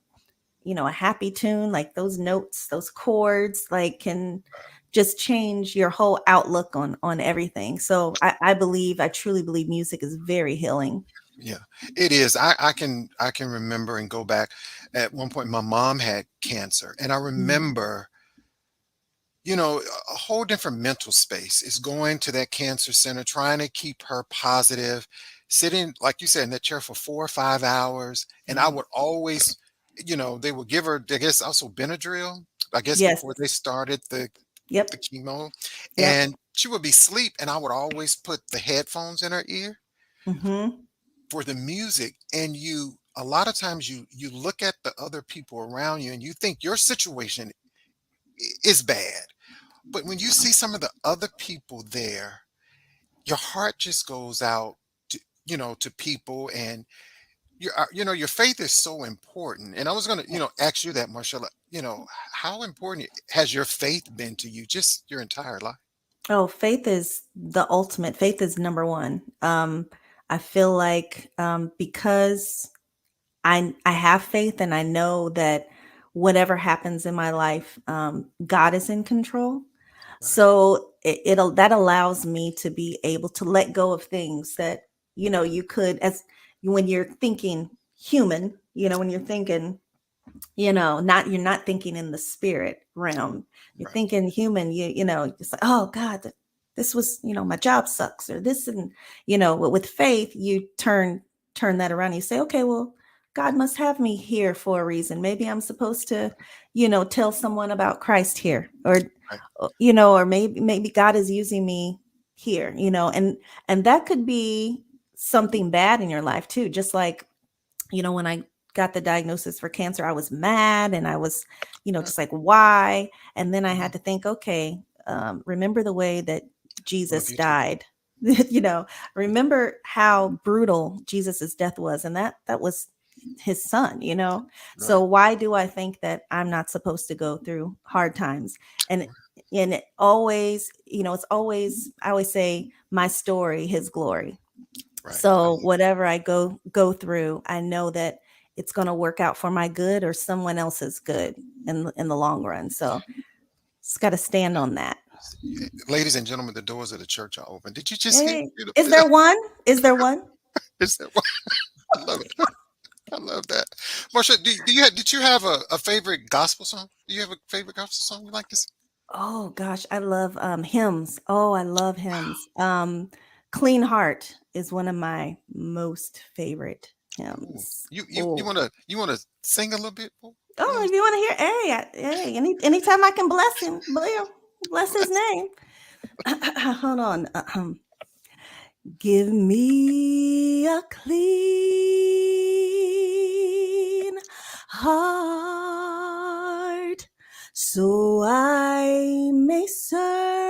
a happy tune, like those notes, those chords, like can just change your whole outlook on everything. So I truly believe music is very healing. Yeah, it is. I can remember and go back. At one point, my mom had cancer, and I remember, a whole different mental space is going to that cancer center, trying to keep her positive, sitting, like you said, in that chair for 4 or 5 hours. And I would always, they would give her, I guess, also Benadryl, I guess, Yes. before they started the Yep. chemo. Yep. And she would be asleep, and I would always put the headphones in her ear Mm-hmm. for the music. And a lot of times you look at the other people around you and you think your situation is bad. But when you see some of the other people there, your heart just goes out to people. And your faith is so important. And I was going to ask you that, Marshalla, how important has your faith been to you just your entire life? Oh, faith is the ultimate. Faith is number one. I feel like because I have faith and I know that whatever happens in my life, God is in control. Right. So that allows me to be able to let go of things that you could, as when you're thinking human, when you're thinking, you're not thinking in the spirit realm. You're Right. thinking human. It's like, oh God, this was, my job sucks, or this. And with faith, you turn that around. You say, okay, well, God must have me here for a reason. Maybe I'm supposed to, tell someone about Christ here, or Right. or maybe God is using me here, and that could be something bad in your life too. Just like, when I got the diagnosis for cancer, I was mad and I was, just like, why? And then I had to think, okay, remember the way that Jesus died. Remember how brutal Jesus's death was, and that was his son. So why do I think that I'm not supposed to go through hard times? And it always, it's always, I always say, my story, his glory. Right. So whatever I go through, I know that it's going to work out for my good or someone else's good in the long run. So it's got to stand on that. Ladies and gentlemen, the doors of the church are open. Did you just hear? Is there one? Is there one? Is there one? I love it. I love that. Marsha, did you have a favorite gospel song? Do you have a favorite gospel song you like to sing? Oh gosh, I love hymns. Oh, I love hymns. Clean Heart is one of my most favorite hymns. You wanna sing a little bit? Oh, if you want to hear, hey, anytime I can bless him, bless his name. Hold on. Give me a clean heart, so I may serve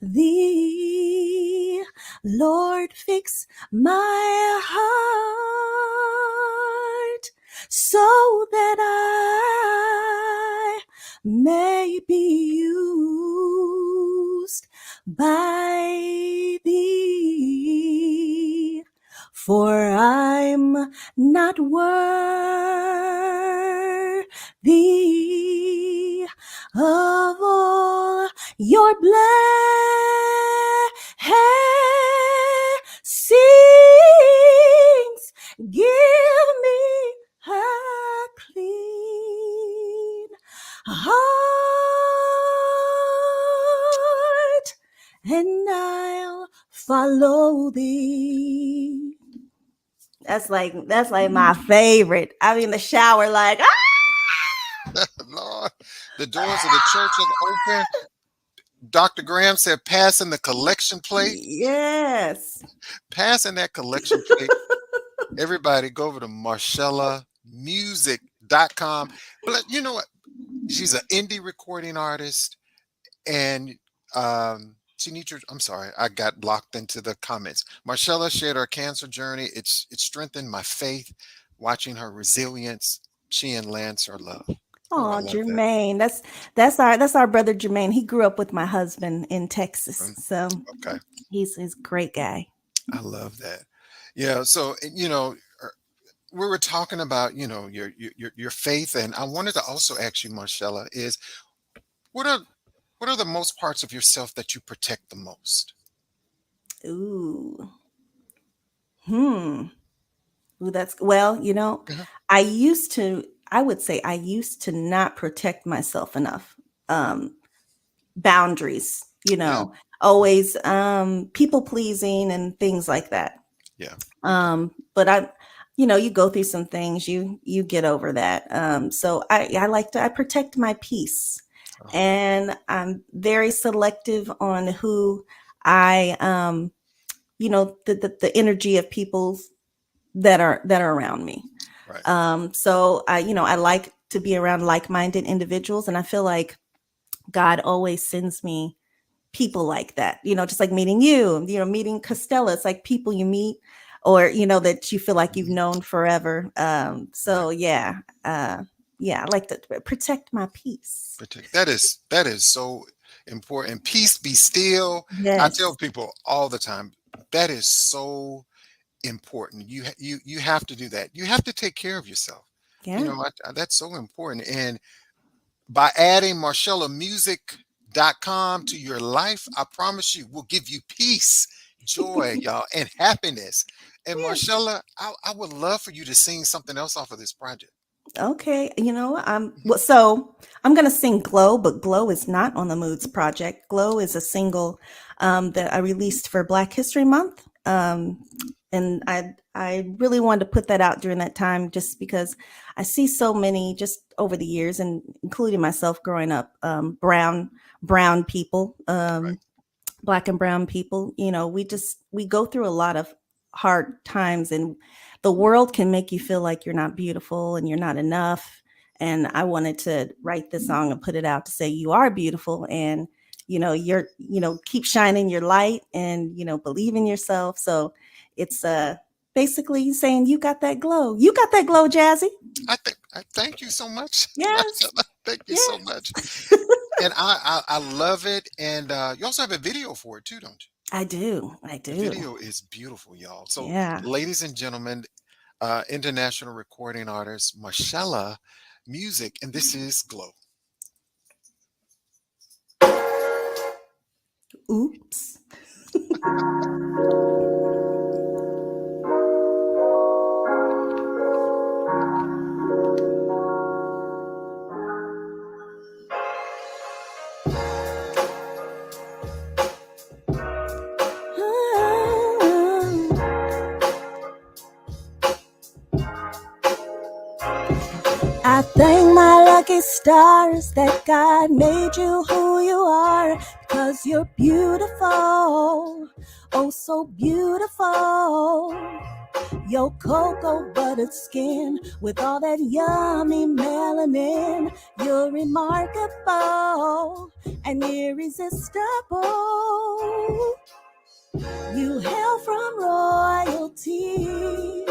thee. Lord, fix my heart so that I may be used by thee, for I'm not worthy of all your blessings. Give me a clean heart, and I'll follow thee. That's like my favorite. I'm in the shower like, Lord, the doors of the church are open. Dr. Graham said, passing the collection plate. Yes. Passing that collection plate. Everybody go over to MARSHELLAMUZIC.com. But you know what? She's an indie recording artist. And I'm sorry, I got blocked into the comments. Marshella shared her cancer journey. It's strengthened my faith, watching her resilience. She and Lance are love. Oh, Jermaine. That's our brother Jermaine. He grew up with my husband in Texas. So okay. He's a great guy. I love that. Yeah. So, we were talking about, your faith. And I wanted to also ask you, Marshella, is what are the most parts of yourself that you protect the most? Ooh. Ooh, that's I would say I used to not protect myself enough. Boundaries, always people pleasing and things like that. Yeah. But you go through some things, you get over that. So I protect my peace. And I'm very selective on who I, the energy of people that are around me. Right. So I like to be around like-minded individuals, and I feel like God always sends me people like that. Just like meeting you, meeting Costello. It's like people you meet, or that you feel like you've known forever. I like to protect my peace. That is so important. Peace be still. Yes. I tell people all the time, that is so important. You have to do that. You have to take care of yourself. Yeah. That's so important. And by adding MARSHELLAMUZIC.com to your life, I promise you, will give you peace, joy, y'all, and happiness. And Marshella, I would love for you to sing something else off of this project. Okay, so I'm gonna sing "Glow," but "Glow" is not on the Moods project. "Glow" is a single that I released for Black History Month, and I really wanted to put that out during that time, just because I see so many, just over the years, and including myself growing up, brown people, Black and brown people, we go through a lot of hard times, and the world can make you feel like you're not beautiful and you're not enough. And I wanted to write this song and put it out to say you are beautiful, and keep shining your light, and believe in yourself. So it's basically saying you got that glow. You got that glow, Jazzie. I thank you so much. Yes. Thank you so much. And I love it. And you also have a video for it too, don't you? I do. The video is beautiful, y'all. So, Yeah. ladies and gentlemen, international recording artist MARSHELLA MUZIC, and this is Glow. Oops. I thank my lucky stars that God made you who you are, because you're beautiful, oh so beautiful. Your cocoa buttered skin with all that yummy melanin, you're remarkable and irresistible. You hail from royalty,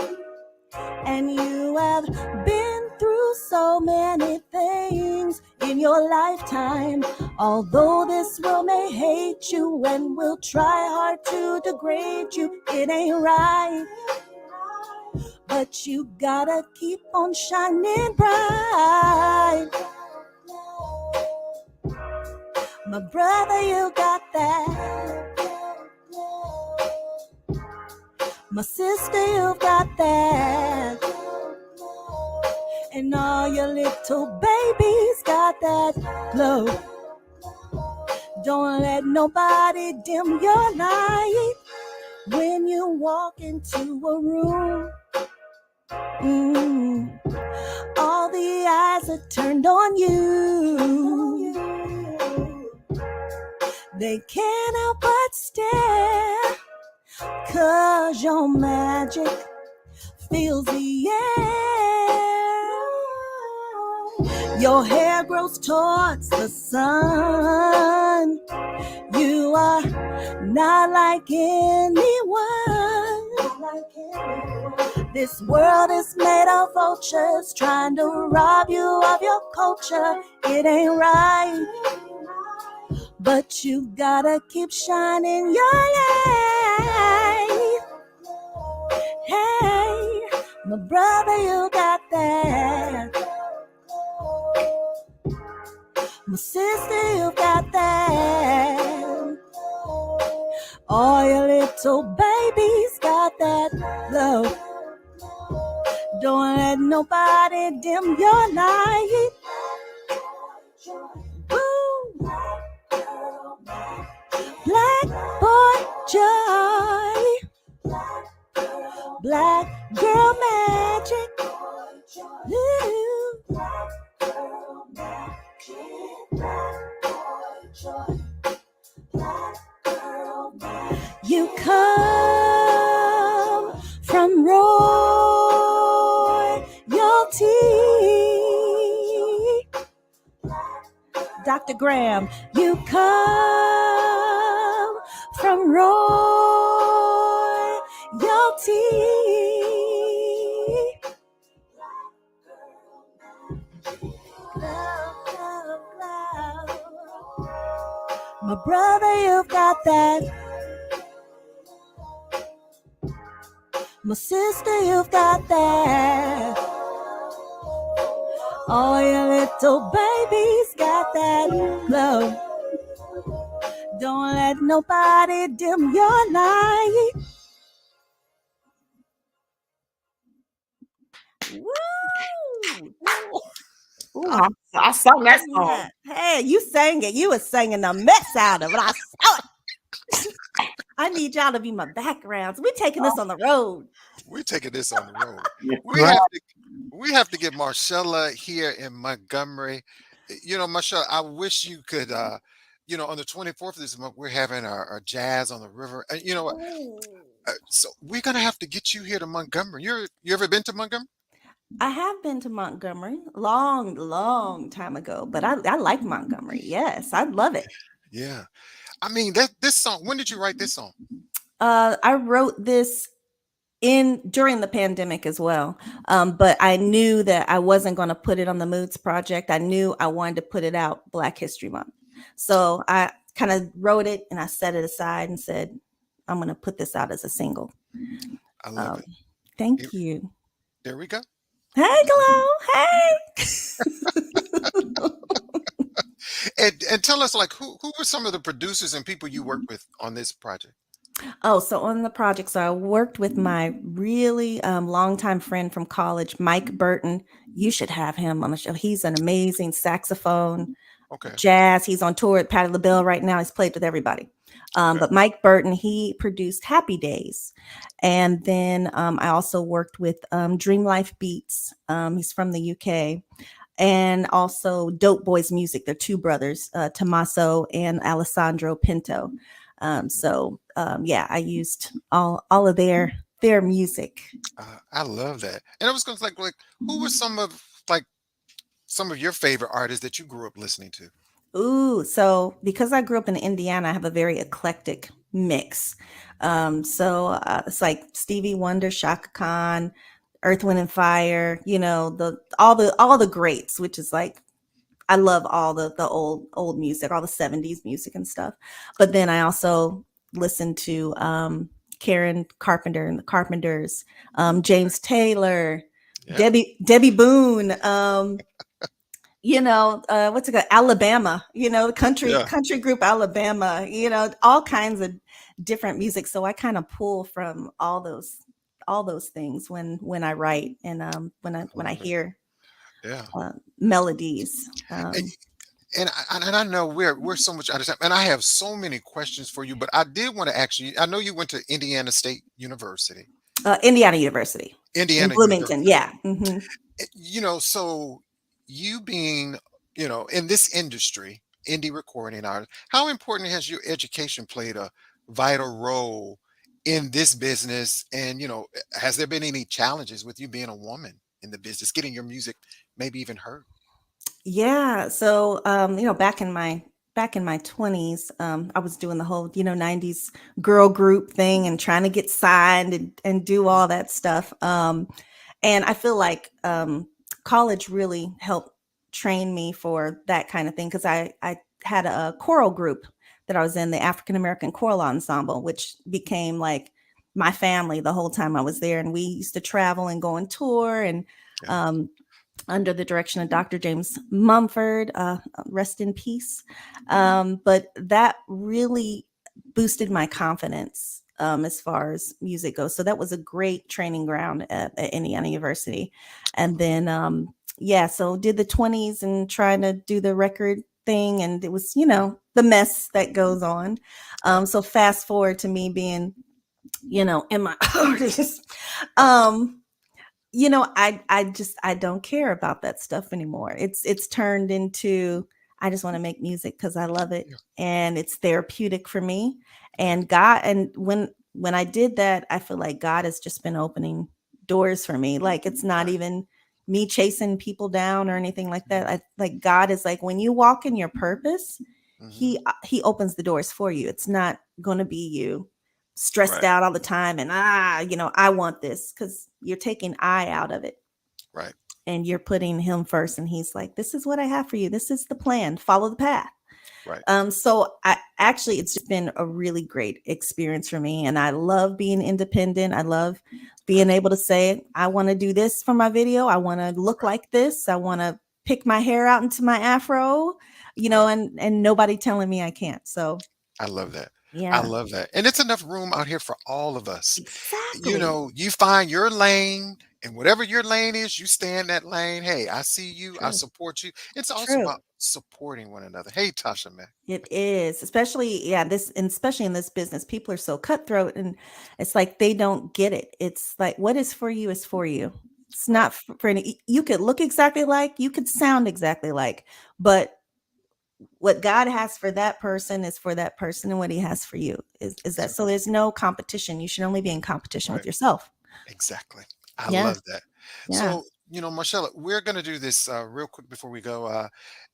and you have been through so many things in your lifetime. Although this world may hate you and will try hard to degrade you, it ain't right. But you gotta keep on shining bright. My brother, you got that. My sister, you've got that. And all your little babies got that glow. Don't let nobody dim your light when you walk into a room. All the eyes are turned on you. They can't help but stare, 'cause your magic fills the air. Your hair grows towards the sun. You are not like anyone. This world is made of vultures trying to rob you of your culture. It ain't right. But you gotta keep shining your light. Hey, my brother, you got that. My sister, you got that. All your little babies got that love. Don't let nobody dim your light. Woo. Black boy joy, black girl magic. Ooh. You come from royalty. Dr. Graham, you come from royalty. My brother, you've got that. My sister, you've got that. All your little babies got that glow. Don't let nobody dim your light. Woo! Ooh, I sung that song. Yeah. Hey, you sang it. You was singing the mess out of it. I saw it. I need y'all to be my backgrounds. We're taking this on the road. We're taking this on the road. Right. We have to get MARSHELLA here in Montgomery. You know, MARSHELLA, I wish you could on the 24th of this month, we're having our Jazz on the River. And you know what? Oh. So we're gonna have to get you here to Montgomery. You ever been to Montgomery? I have been to Montgomery long, long time ago, but I like Montgomery. Yes, I love it. Yeah. I mean, that this song. When did you write this song? I wrote this in during the pandemic as well. But I knew that I wasn't going to put it on the Moods project. I knew I wanted to put it out Black History Month. So I kind of wrote it and I set it aside and said, I'm going to put this out as a single. I love it. Thank you. There we go. Hey, Glow. Hey. And tell us, like, who were some of the producers and people you worked with on this project? Oh, so on the project, so I worked with my really longtime friend from college, Mike Burton. You should have him on the show. He's an amazing saxophone, Okay. jazz. He's on tour at Patti LaBelle right now. He's played with everybody. Okay. But Mike Burton, he produced Happy Days. And then I also worked with Dream Life Beats. He's from the UK. And also Dope Boys Music. They're two brothers, Tommaso and Alessandro Pinto. Yeah, I used all of their music. I love that. And I was going to like, who were some of your favorite artists that you grew up listening to? Ooh, so because I grew up in Indiana, I have a very eclectic mix. It's like Stevie Wonder, Shaka Khan, Earth, Wind and Fire, all the greats, which is like I love all the old music, all the 70s music and stuff. But then I also listen to Karen Carpenter and the Carpenters, James Taylor, Yeah. Debbie Boone, what's it called? Alabama, the Yeah. country group Alabama, all kinds of different music. So I kind of pull from all those things when I write and when I Love it. hear Yeah. melodies. And I know we're so much out of time, and I have so many questions for you. But I did want to ask you. I know you went to Indiana State University. Indiana University. Indiana In Bloomington, University. yeah. Mhm. So you being, in this industry, indie recording artist, how important has your education played a vital role in this business? And has there been any challenges with you being a woman in the business, getting your music maybe even heard? Yeah. So, back in my 20s, I was doing the whole, 90s girl group thing and trying to get signed and do all that stuff. And I feel like college really helped train me for that kind of thing because I had a choral group that I was in, the African American Choral Ensemble, which became like my family the whole time I was there. And we used to travel and go on tour and Yeah. under the direction of Dr. James Mumford, rest in peace. But that really boosted my confidence as far as music goes. So that was a great training ground at Indiana University. And then, so did the 20s and trying to do the record thing. And it was, the mess that goes on. So fast forward to me being, in my 40s. I don't care about that stuff anymore. It's turned into I just want to make music because I love it Yeah. and it's therapeutic for me. And when I did that, I feel like God has just been opening doors for me. Like it's not Right. even me chasing people down or anything like that. I like God is like when you walk in your purpose, Mhm. he opens the doors for you. It's not going to be you stressed Right. out all the time and I want this because you're taking I out of it Right. and you're putting him first and he's like, this is what I have for you, this is the plan, follow the path. Right. So I actually it's just been a really great experience for me and I love being independent. I love being able to say I want to do this for my video, I want to look like this, I want to pick my hair out into my afro, and nobody telling me I can't. So I love that. I yeah, love that. And it's enough room out here for all of us. exactly. You find your lane, and whatever your lane is, you stay in that lane. Hey, I see you. I True. support you. It's also True. about supporting one another. Hey, Tasha, man. It is, especially, especially in this business, people are so cutthroat and it's like they don't get it. It's like what is for you is for you. It's Right. not for any, you could look exactly like, you could sound exactly like, but what God has for that person is for that person, and what he has for you is that. So there's no competition. You should only be in competition with Right. yourself. Exactly. I Yeah. love that. Yeah. So, Marcella, we're going to do this real quick before we go.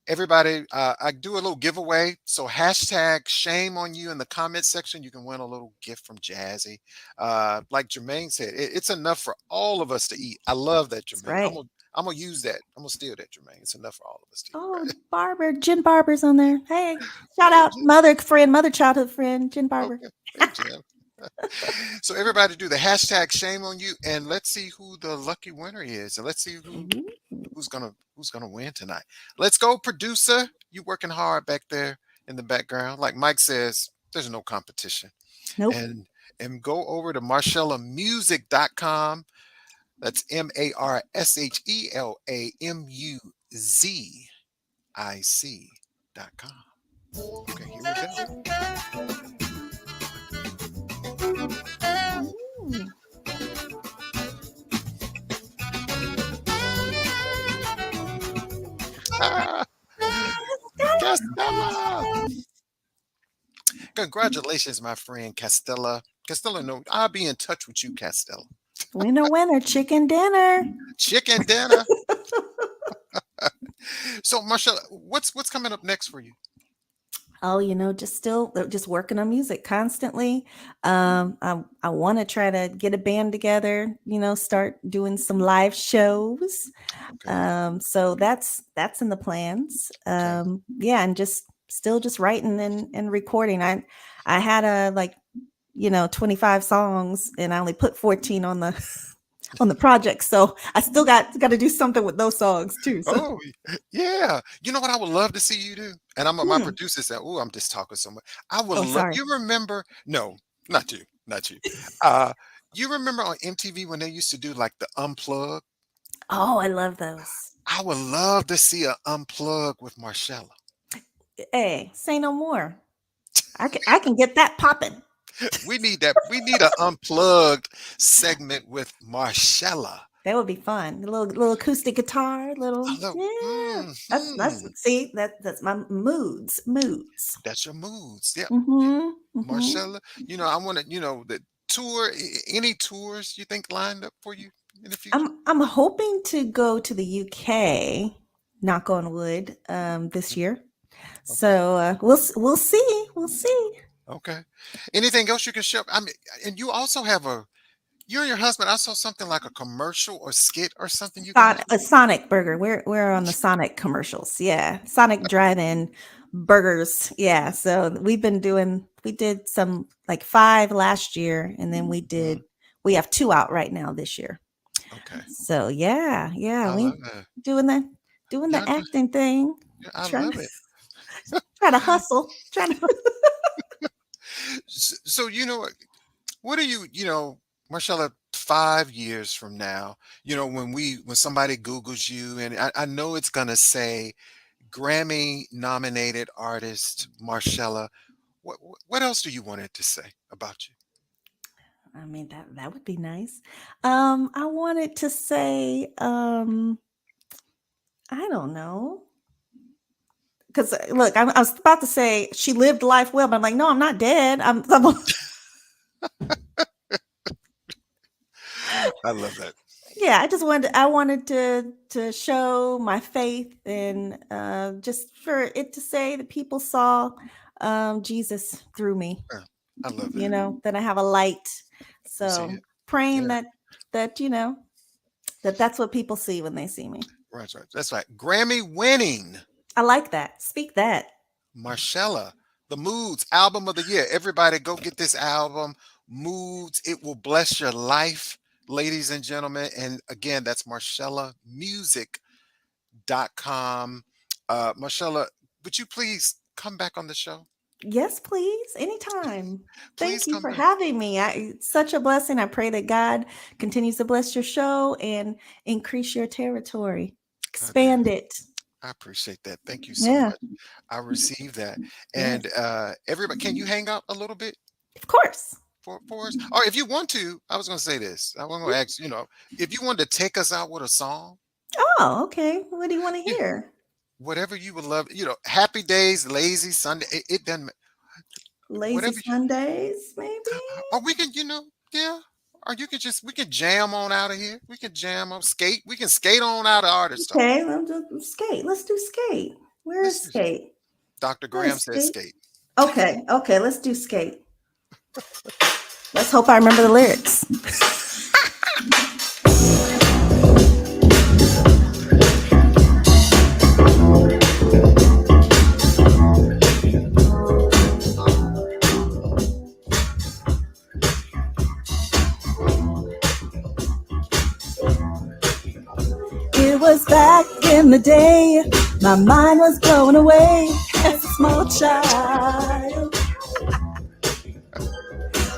Everybody, I do a little giveaway. So hashtag shame on you in the comment section. You can win a little gift from Jazzy. Like Jermaine said, it's enough for all of us to eat. I love that, That's Jermaine. right. I'm gonna use that. I'm gonna steal that, Jermaine. It's enough for all of us to eat, Oh, right? Barber, Jen Barber's on there. Hey, shout Hey, out Jim. mother childhood friend, Jen Barber. Okay. Hey, Jim. So everybody do the hashtag shame on you, and let's see who the lucky winner is, and let's see who's gonna win tonight. Let's go, producer. You working hard back there in the background. Like Mike says, there's no competition. Nope. And go over to MARSHELLAMusic.com. That's MARSHELLAMuzic.com. Okay, here we go. Ooh. Ah, Castella. Congratulations, my friend Castella. Castella, no, I'll be in touch with you, Castella. Winner, chicken dinner. Chicken dinner. So, Marshall, what's coming up next for you? Oh, just working on music constantly. I want to try to get a band together, start doing some live shows. Okay. So that's in the plans. Okay. Yeah, and just writing and recording. I had 25 songs, and I only put 14 on the on the project. So I still got to do something with those songs too. So Oh, yeah. You know what I would love to see you do? And my hmm. producer said, "Oh, I'm just talking so much." I would Oh, love. sorry. You remember? No, not you, not you. Uh, you remember on MTV when they used to do like the unplug? Oh, I love those. I would love to see a unplug with Marshella. Hey, say no more. I can get that popping. We need that. We need an unplugged segment with Marshella. That would be fun. A little acoustic guitar, I little love. yeah. That's Hmm. see that's my moods. That's your moods. Yeah, Mhm. Mhm. Marshella. I want to. The tour. Any tours you think lined up for you in the future? I'm hoping to go to the UK, knock on wood, this Mm, year. okay. So we'll see. We'll see. Okay. Anything else you can share? I mean, and you also have you and your husband. I saw something like a commercial or skit or something you guys A Sonic burger. We're on the Sonic commercials. Yeah. Sonic drive-in burgers. Yeah. So we did some like 5 last year, and then Mhm. we have 2 out right now this year. Okay. So yeah, I we love that. doing the doing the Y'all do- acting thing. yeah, I Trying love to it. try to hustle. Trying to So, what are Marcella, 5 years from now, when somebody Googles you, and I know it's gonna say Grammy nominated artist Marcella, what else do you want it to say about you? I mean that would be nice. I wanted to say I don't know. Because look, I was about to say she lived life well, but I'm like, no, I'm not dead. I love that. Yeah, I wanted to show my faith, and just for it to say that people saw Jesus through me. Yeah, I love that. That I have a light. You see So it? praying Yeah, that's what people see when they see me. right, right. That's right. Grammy winning I like that. Speak that. Marcella, the Moods album of the year. Everybody go get this album, Moods. It will bless your life, ladies and gentlemen. And again, that's MARSHELLAMusic.com. Marcella, would you please come back on the show? Yes, please. Anytime. Please Thank you come for back. having me. It's such a blessing. I pray that God continues to bless your show and increase your territory. Okay. Expand it. I appreciate that. Thank you so Yeah, much. I received that. yes. And everybody, can you hang out a little bit Of course. for us? Or if you want to, I was going to say this. I was going to ask, if you wanted to take us out with a song, Oh, okay. What do you want to yeah, hear? whatever you would love. Happy days, lazy Sunday. It doesn't. Lazy Whatever. Sundays, maybe. Or we can, yeah. Or we can jam on out of here. We can jam on, skate. We can skate on out of artist talk. Okay, let's do skate. Let's do skate. Where Let's is do. skate? Dr. Where is Graham says skate. Okay, let's do skate. Let's hope I remember the lyrics. It was back in the day, my mind was blown away as a small child.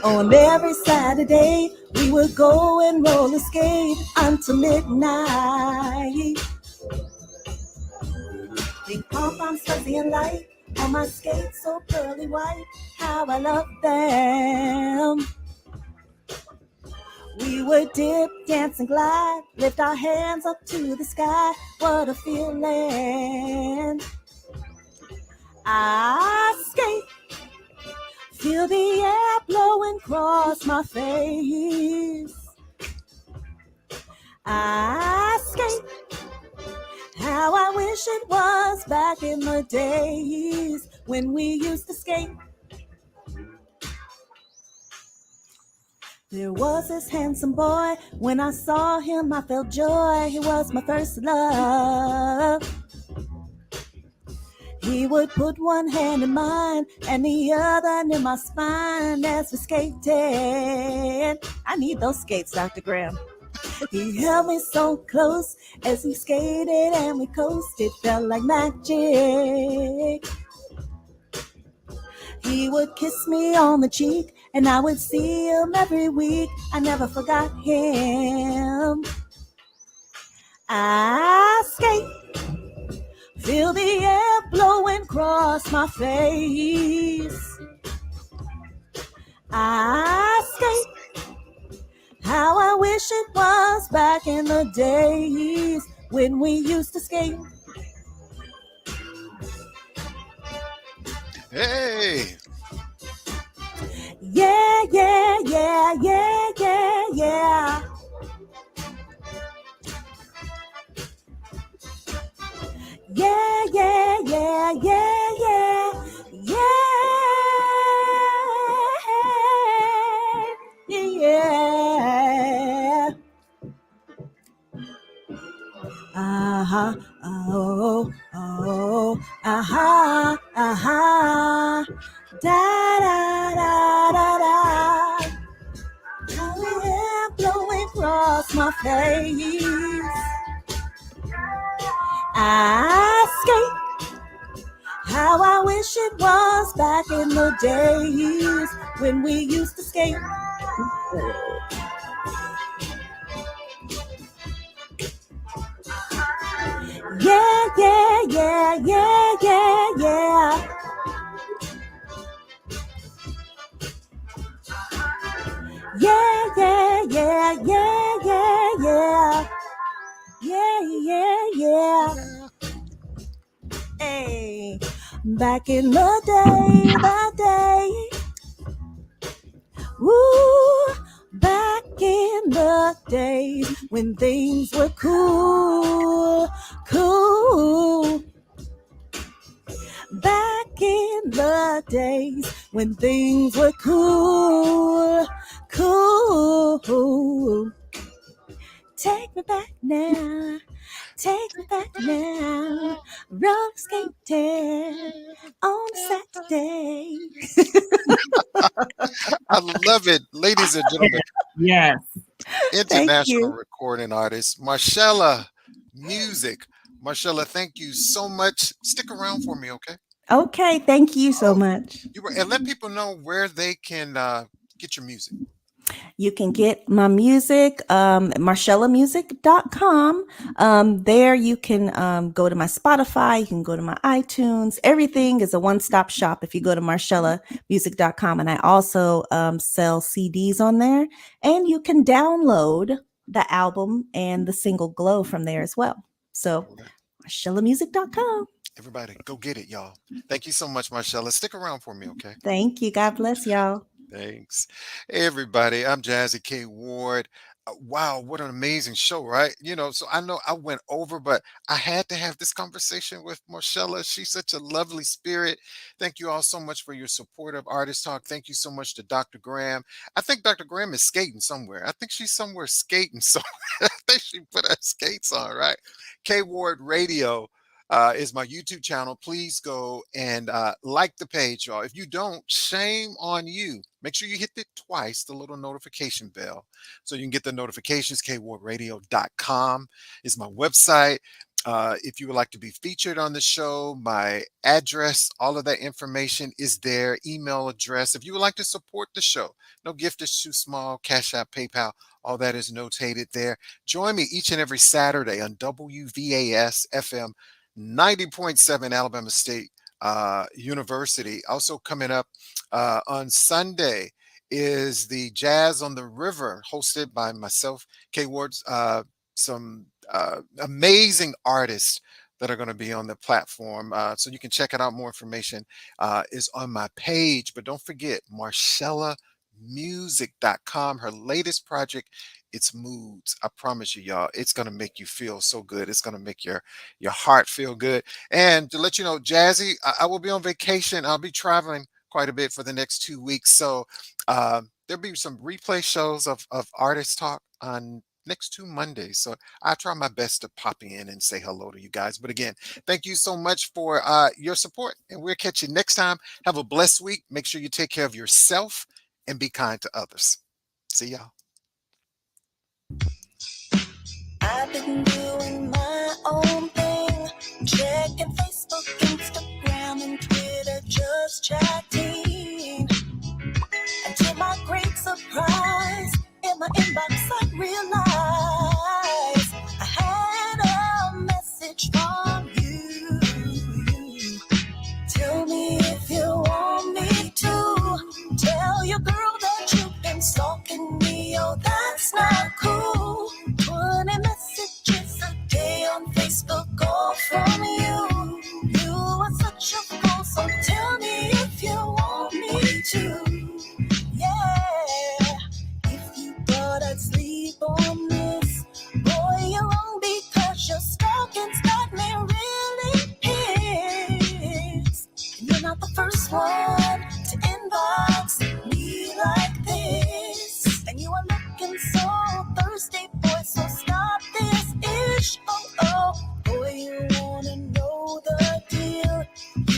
On every Saturday, we would go and roller skate until midnight. Big pom-poms, fuzzy and light, on my skates so pearly white, how I love them. We would dip, dance, and glide, lift our hands up to the sky. What a feeling. I skate, feel the air blowing across my face. I skate, how I wish it was back in the days when we used to skate. There was this handsome boy, when I saw him I felt joy, he was my first love. He would put one hand in mine and the other in my spine as we skated. I need those skates, Dr. Graham. He held me so close as he skated and we coasted, felt like magic. He would kiss me on the cheek and I would see him every week. I never forgot him. I skate, feel the air blowing across my face. I skate, how I wish it was back in the days when we used to skate. Hey. Yeah, yeah, yeah, yeah, yeah, yeah. Yeah, yeah, yeah, yeah, yeah, yeah, yeah. Uh-huh, oh, oh, uh-huh, uh-huh. Da, da, da, da, da. Wind blowing across my face. I skate, how I wish it was back in the days when we used to skate. Yeah, yeah, yeah, yeah, yeah, yeah. Yeah, yeah, yeah, yeah, yeah, yeah. Yeah, yeah, yeah. Hey, back in the day. Woo, back in the days when things were cool. Back in the days when things were cool. Take me back now. Take me back now. Roller skating on Saturday. I love it, ladies and gentlemen. Yes. International recording artist, Marshella Music. Marshella, thank you so much. Stick around for me, okay? Okay, thank you so much. And let people know where they can get your music. You can get my music at MARSHELLAMUZIC.com. There you can go to my Spotify, you can go to my iTunes. Everything is a one-stop shop if you go to MARSHELLAMUZIC.com. And I also sell CDs on there. And you can download the album and the single Glow from there as well. So MARSHELLAMUZIC.com. Everybody, go get it, y'all. Thank you so much, Marshella. Stick around for me, okay? Thank you. God bless y'all. Thanks. Hey, everybody. I'm Jazzie K Ward. Wow, what an amazing show, right? So I know I went over, but I had to have this conversation with Marshella. She's such a lovely spirit. Thank you all so much for your support of Artist Talk. Thank you so much to Dr. Graham. I think Dr. Graham is skating somewhere. I think she's somewhere skating somewhere. I think she put her skates on, right? K Ward Radio is my YouTube channel. Please go and like the page, y'all. If you don't, shame on you. Make sure you hit it twice, the little notification bell, so you can get the notifications. kwardradio.com is my website. If you would like to be featured on the show, my address, all of that information is there. Email address. If you would like to support the show, no gift is too small. Cash App, PayPal, all that is notated there. Join me each and every Saturday on WVAS FM 90.7 Alabama State University. Also coming up on Sunday is the Jazz on the River, hosted by myself, K Ward's, some amazing artists that are going to be on the platform. So you can check it out. More information is on my page. But don't forget, MARSHELLAMUZIC.com. Her latest project, it's moods. I promise you, y'all, it's going to make you feel so good. It's going to make your heart feel good. And to let you know, Jazzie, I will be on vacation. I'll be traveling quite a bit for the next 2 weeks. So there'll be some replay shows of Artist Talk on next 2 Mondays. So I try my best to pop in and say hello to you guys. But again, thank you so much for your support. And we'll catch you next time. Have a blessed week. Make sure you take care of yourself and be kind to others. See y'all. I've been doing my own thing, checking Facebook, Instagram, and Twitter, just chatting. And to my great surprise, in my inbox I realized I had a message from you. Tell me if you want me to tell your girl that you've been stalking me. Oh, that's not cool. 20 messages a day on Facebook, all from you. You are such a fool, so tell me if you want me to. Yeah, if you thought I'd sleep on this, boy, you're wrong, because your stalking's got me really pissed. And you're not the first one to inbox me like this. And you are looking so thirsty, boy, so stop this ish. Oh, boy, you wanna know the deal.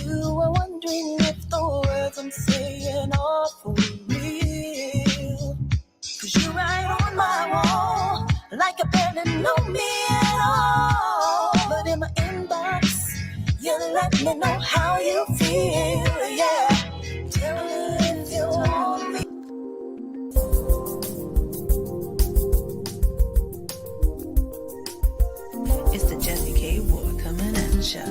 You are wondering if the words I'm saying are for real. 'Cause you're right on my wall, like you barely know me at all. But in my inbox, you let me know how you feel, yeah. Tell me if you want me. It's the Jazzie K Ward coming at ya.